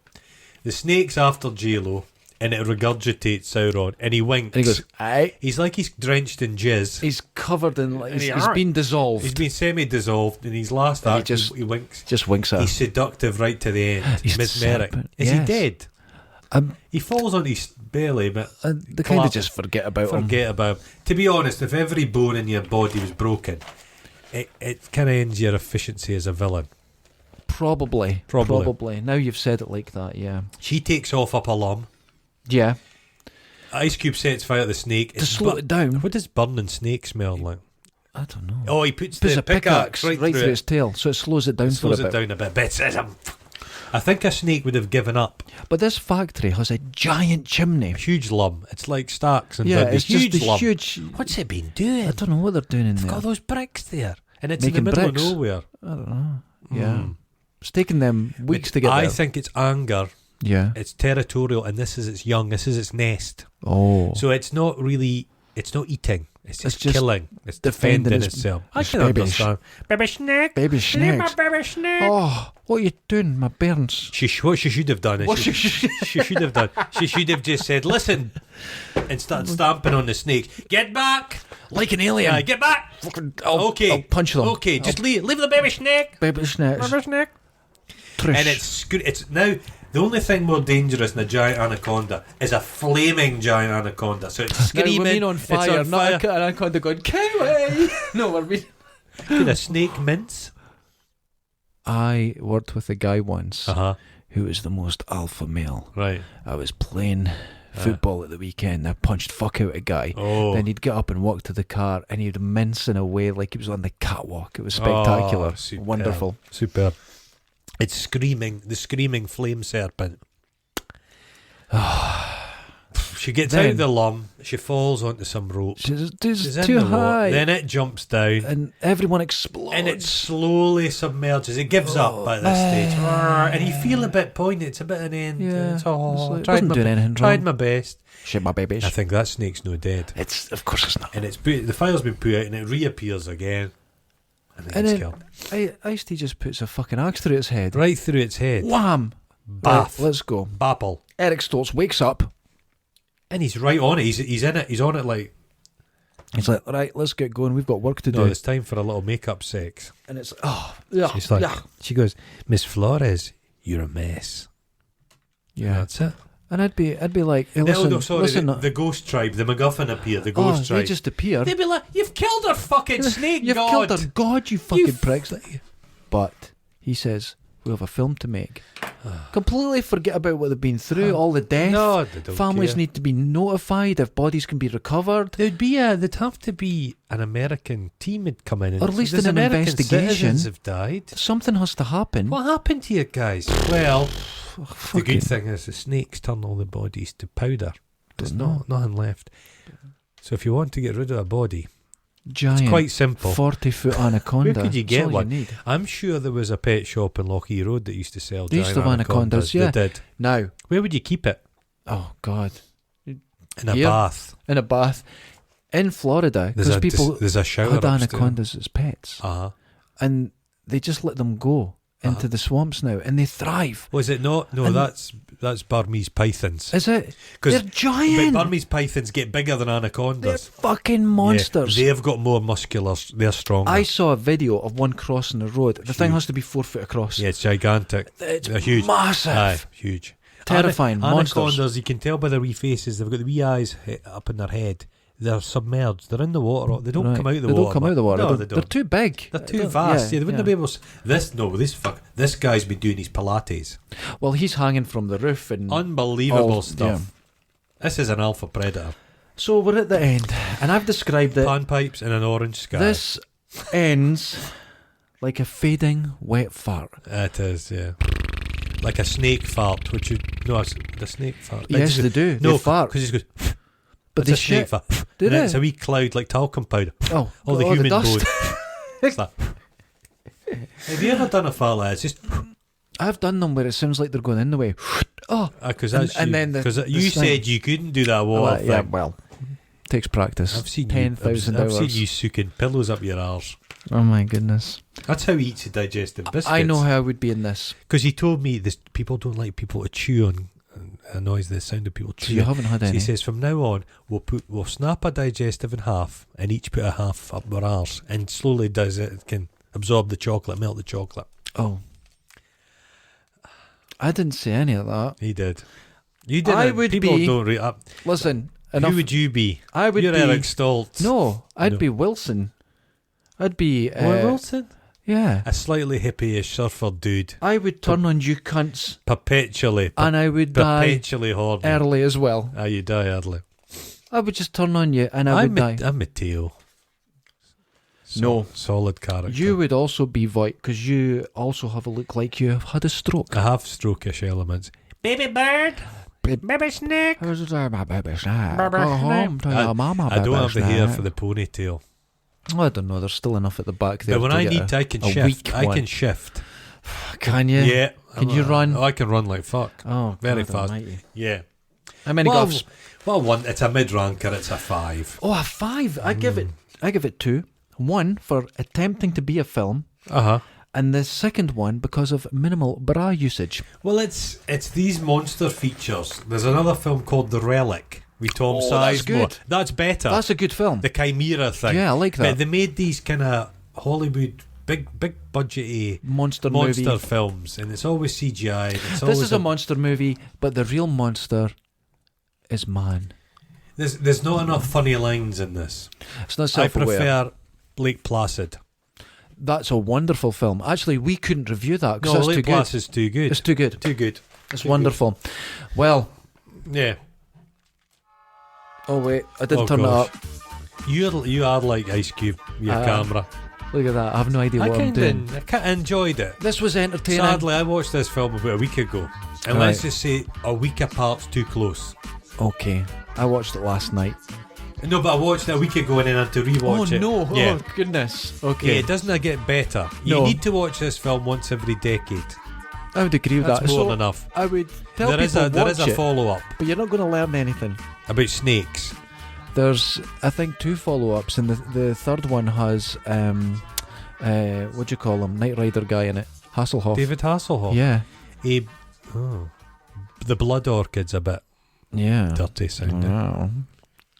B: the snake's after J-Lo, and it regurgitates Sauron, and he winks.
A: And he goes, aye.
B: He's like he's drenched in jizz.
A: He's covered in, like,
B: And
A: he's been dissolved.
B: He's been semi-dissolved, and his last
A: And he
B: act,
A: just-
B: he winks.
A: Just winks at
B: He's
A: her.
B: seductive right to the end.
A: He's the
B: mesmeric.
A: serpent.
B: Is he
A: Yes.
B: dead?
A: Um,
B: He falls on his barely, but
A: they kind of just forget about them.
B: Forget about them. To be honest, if every bone in your body was broken, it kind of ends your efficiency as a villain.
A: Probably. Now you've said it like that, yeah.
B: She takes off up a lum.
A: Yeah.
B: Ice Cube sets fire to the snake.
A: To slow it down.
B: What does burning snake smell like?
A: I don't know.
B: Oh, he puts the pickaxe right through
A: its tail, so it slows it down for a bit.
B: Slows it down a bit. But I think a snake would have given up.
A: But this factory has a giant chimney.
B: A huge lum. It's like Starks and
A: yeah,
B: Dundee.
A: it's
B: huge
A: just a
B: lum.
A: huge...
B: What's it been doing?
A: I don't know what they're doing in
B: They've
A: there.
B: got those bricks there. And it's
A: Making
B: in the middle
A: bricks.
B: of nowhere.
A: I don't know. Yeah. It's taken them weeks to get there.
B: I think it's anger.
A: Yeah.
B: It's territorial, and this is its young. This is its nest.
A: Oh.
B: So it's not really... It's not eating. It's just
A: killing.
B: It's
A: defending
B: defending itself. I can understand. Baby snake.
A: Baby snakes.
B: My baby snake.
A: Oh, what are you doing, my bairns?
B: What she should have done is
A: What
B: she should have done. She should have just said, "Listen," and started stamping on the snake. Get back,
A: like an alien.
B: Get back. Okay,
A: I'll punch them.
B: Okay, just leave the baby snake.
A: Baby snakes.
B: Baby snake.
A: Trish.
B: And it's now the only thing more dangerous than a giant anaconda is a flaming giant anaconda. So it's screaming.
A: Now, we mean on fire,
B: it's on
A: not
B: fire.
A: an anaconda going Kiwi. No, I mean.
B: Did a snake mince?
A: I worked with a guy once who was the most alpha male.
B: Right.
A: I was playing football at the weekend. I punched fuck out a guy.
B: Oh.
A: Then he'd get up and walk to the car, and he'd mince in a way like he was on the catwalk. It was spectacular.
B: Superb.
A: Wonderful.
B: Superb. It's screaming, the screaming flame serpent. She gets out of the lum. She falls onto some rope.
A: She's
B: in
A: too
B: the
A: high.
B: water. Then it jumps down.
A: And everyone explodes.
B: And it slowly submerges. It gives up at this stage. And you feel a bit poignant. It's a bit an end.
A: Yeah.
B: It's,
A: Like,
B: tried
A: doing anything
B: tried
A: wrong.
B: my best.
A: Shit, my babies.
B: I think that snake's no dead.
A: Of course it's not.
B: And the fire's been put out and it reappears again. And it's killed.
A: Ice-T just puts a fucking axe through its head.
B: Right through its head.
A: Wham!
B: Bath.
A: Right, let's go.
B: Bapple.
A: Eric Stoltz wakes up.
B: And he's right on it. He's in it. He's on it like...
A: He's like, right, let's get going. We've got work to do.
B: No, it's time for a little makeup sex.
A: And it's, yeah.
B: She's like,
A: yeah.
B: She goes, Miss Flores, you're a mess.
A: Yeah.
B: And that's it.
A: And I'd be like, hey, listen, listen.
B: The ghost tribe, the MacGuffin appear, the ghost tribe.
A: They just appear.
B: They'd be like, you've killed our fucking snake,
A: You've
B: God.
A: killed our God, you fucking pricks. But he says, we have a film to make. Completely forget about what they've been through, all the death.
B: No, they don't
A: Families
B: care.
A: need to be notified if bodies can be recovered.
B: There'd have to be an American team had come in, and
A: Or at least
B: there's
A: an
B: American
A: investigation.
B: citizens have died.
A: Something has to happen.
B: What happened to you guys? Well, the
A: Fucking
B: good thing is the snakes turn all the bodies to powder. There's
A: Don't know.
B: nothing left. So if you want to get rid of a body,
A: giant,
B: it's quite simple.
A: 40-foot anaconda.
B: Where could you
A: That's
B: get
A: all
B: one?
A: You need.
B: I'm sure there was a pet shop in Lockheed Road that used to sell
A: They
B: giant
A: used to have anacondas, yeah.
B: They did.
A: Now,
B: Where would you keep it?
A: oh God,
B: In a
A: Here?
B: bath.
A: in a bath in Florida, because people
B: There's a shower
A: had
B: upstairs.
A: anacondas as pets, and they just let them go into the swamps now, and they thrive.
B: Was it not? No,
A: And-
B: that's Burmese pythons.
A: Is it?
B: 'Cause-
A: They're giant.
B: But Burmese pythons get bigger than
A: They're
B: anacondas.
A: fucking monsters.
B: Yeah, they've got more muscular. They're stronger.
A: I saw a video of one crossing the road. The thing
B: Huge.
A: has to be 4 foot across.
B: Yeah, it's gigantic.
A: It's
B: They're huge.
A: massive.
B: Aye, huge.
A: Terrifying monsters.
B: Anacondas, you can tell by their wee faces. They've got the wee eyes up in their head. They're submerged. They're in the water. They don't
A: Right.
B: come out of the
A: They
B: water.
A: don't come out of the water.
B: No,
A: they're,
B: they
A: they're
B: don't.
A: too big.
B: They're too vast. Yeah, they wouldn't
A: yeah.
B: be able to... This guy's been doing his Pilates.
A: Well, he's hanging from the roof and
B: Unbelievable stuff.
A: yeah.
B: This is an alpha predator.
A: So we're at the end, and I've described it.
B: Panpipes in an orange sky.
A: This ends like a fading wet fart.
B: It is, yeah. Like a snake fart, which you... No, it's the snake fart.
A: Yes, they do.
B: No,
A: They fart.
B: because he goes...
A: But
B: it's
A: they
B: a snake
A: shit.
B: fart.
A: Do
B: And
A: they?
B: it's a wee cloud like talcum powder.
A: Oh,
B: All the
A: the
B: human
A: dust.
B: bone. It's that. Have you ever done a fart like that? It's just...
A: I've done them where it sounds like they're going in the way. Oh,
B: Because
A: and then the
B: you
A: thing.
B: said you couldn't do that water thing.
A: yeah, well, takes practice.
B: I've seen
A: 10,000
B: I've
A: hours.
B: seen you sucking pillows up your arse.
A: Oh my goodness!
B: That's how he eats the digestive biscuits.
A: I know how I would be in this.
B: Because he told me this. People don't like people to chew on. Annoys the sound of people
A: So
B: chewing.
A: you haven't had
B: So
A: any.
B: he says from now on we'll snap a digestive in half and each put a half up our arse and slowly does it. It can absorb the chocolate, melt the chocolate.
A: Oh, I didn't say any of that.
B: He did. You didn't.
A: I would
B: People
A: be-
B: don't read up.
A: Listen,
B: Who would you be?
A: I would
B: You're
A: be
B: Eric Stoltz.
A: No, I'd
B: No.
A: be Wilson. I'd be
B: Roy Wilson?
A: Yeah.
B: A slightly hippie-ish surfer dude.
A: I would turn on you cunts,
B: Perpetually.
A: and I would die
B: Perpetually horny.
A: early as well.
B: Ah, you die early.
A: I would just turn on you, and I would die.
B: I'm Mateo.
A: No.
B: Solid character.
A: You would also be Voight, because you also have a look like you have had a stroke.
B: I have stroke-ish elements. Baby bird. Baby snake.
A: How's it, my baby snack?
B: Baby
A: Go
B: snack.
A: home to your mama,
B: I don't
A: baby
B: have the hair
A: snack.
B: for the ponytail.
A: Oh, I don't know. There's still enough at the back there.
B: But when
A: to
B: I
A: get
B: need to, I can
A: a
B: shift.
A: weak
B: I
A: one.
B: can shift.
A: Can you?
B: Yeah.
A: Can you run?
B: Oh, I can run like fuck.
A: Oh,
B: Very
A: God
B: fast.
A: almighty.
B: Yeah.
A: How many
B: Well,
A: Guffs?
B: Well, it's a mid-ranker. It's a 5.
A: Oh, a 5. I give it 2. 1 for attempting to be a film,
B: Uh-huh.
A: and the second one because of minimal bra usage.
B: Well, it's these monster features. There's another film called The Relic with Tom
A: Oh, that's
B: Sizemore.
A: good.
B: That's better.
A: That's a good film.
B: The Chimera thing.
A: Yeah, I like that.
B: But they made these kind of Hollywood big budgety
A: Monster movie.
B: films, and it's always CGI. It's
A: This
B: always
A: is a monster movie, but the real monster is man.
B: There's not enough funny lines in this.
A: It's not
B: I
A: self-aware.
B: prefer Lake Placid.
A: That's a wonderful film. Actually, we couldn't review that because
B: No,
A: it's too
B: Lake
A: good.
B: Placid's too good.
A: It's too good.
B: Too good.
A: It's
B: too
A: wonderful. Well,
B: Yeah.
A: oh wait, I didn't
B: Oh,
A: turn
B: gosh.
A: it up.
B: You are like Ice Cube. Your camera.
A: Look at that. I have no idea what I'm doing.
B: I kind of enjoyed it.
A: This was entertaining.
B: Sadly, I watched this film about a week ago, and
A: Right.
B: let's just say a week apart's too close.
A: Okay, I watched it last night.
B: No, but I watched it a week ago and then had to rewatch it.
A: Oh no!
B: Yeah.
A: Oh goodness.
B: Yeah,
A: Okay,
B: it doesn't get better. You
A: No.
B: need to watch this film once every decade.
A: I would agree with
B: That's
A: that.
B: more
A: So
B: than enough.
A: I would tell
B: There is
A: people
B: there is
A: watch
B: a
A: it,
B: follow-up
A: but you're not going to learn anything.
B: about snakes.
A: There's, I think, 2 follow-ups, and the third one has what do you call him? Knight Rider guy in it, Hasselhoff.
B: David Hasselhoff.
A: Yeah,
B: The blood orchid's a bit
A: yeah.
B: dirty sounding.
A: Wow.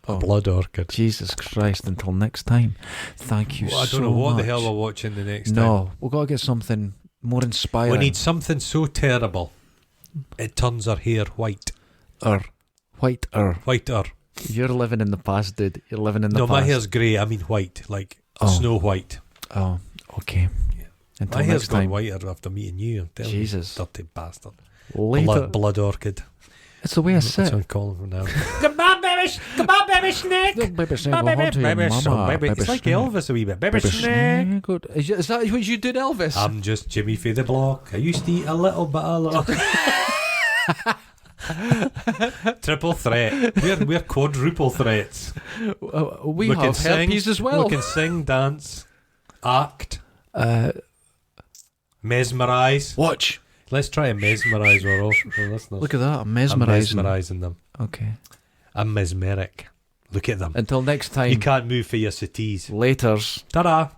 B: A blood orchid.
A: Jesus Christ! Until next time, thank you
B: Well, I
A: so
B: don't know what
A: much.
B: the hell we're watching the next time.
A: No, we've got to get something more inspiring.
B: We need something so terrible it turns our hair white.
A: Whiter.
B: Whiter.
A: You're living in the past, dude. You're living in the
B: No,
A: past.
B: my hair's grey. I mean white, like snow white.
A: Oh, okay.
B: Yeah.
A: Until
B: My hair's
A: next
B: gone
A: time.
B: whiter after meeting you. I'm telling you,
A: Jesus.
B: dirty bastard.
A: Later.
B: Blood orchid.
A: It's the way I
B: That's what
A: sit.
B: I'm calling from now.
C: Come on, baby snake.
A: Baby snake,
C: Come
A: go
C: on,
A: home to your mama.
B: It's like
A: snake.
B: Elvis a wee bit. Baby
A: Baby
B: snake.
A: snake. Good. Is that what you did, Elvis?
B: I'm just Jimmy for the block. I used to eat a little bit of little. Triple threat. We're quadruple threats.
A: We
B: We
A: have
B: can
A: herpes
B: sing,
A: as well.
B: We can sing, dance, act,
A: Mesmerise. Watch.
B: Let's try and mesmerise our listeners.
A: Look at that. I'm
B: I'm
A: mesmerising.
B: mesmerising them.
A: Okay.
B: I'm mesmeric. Look at them.
A: Until next time.
B: You can't move for your cities.
A: Laters.
B: Ta-da!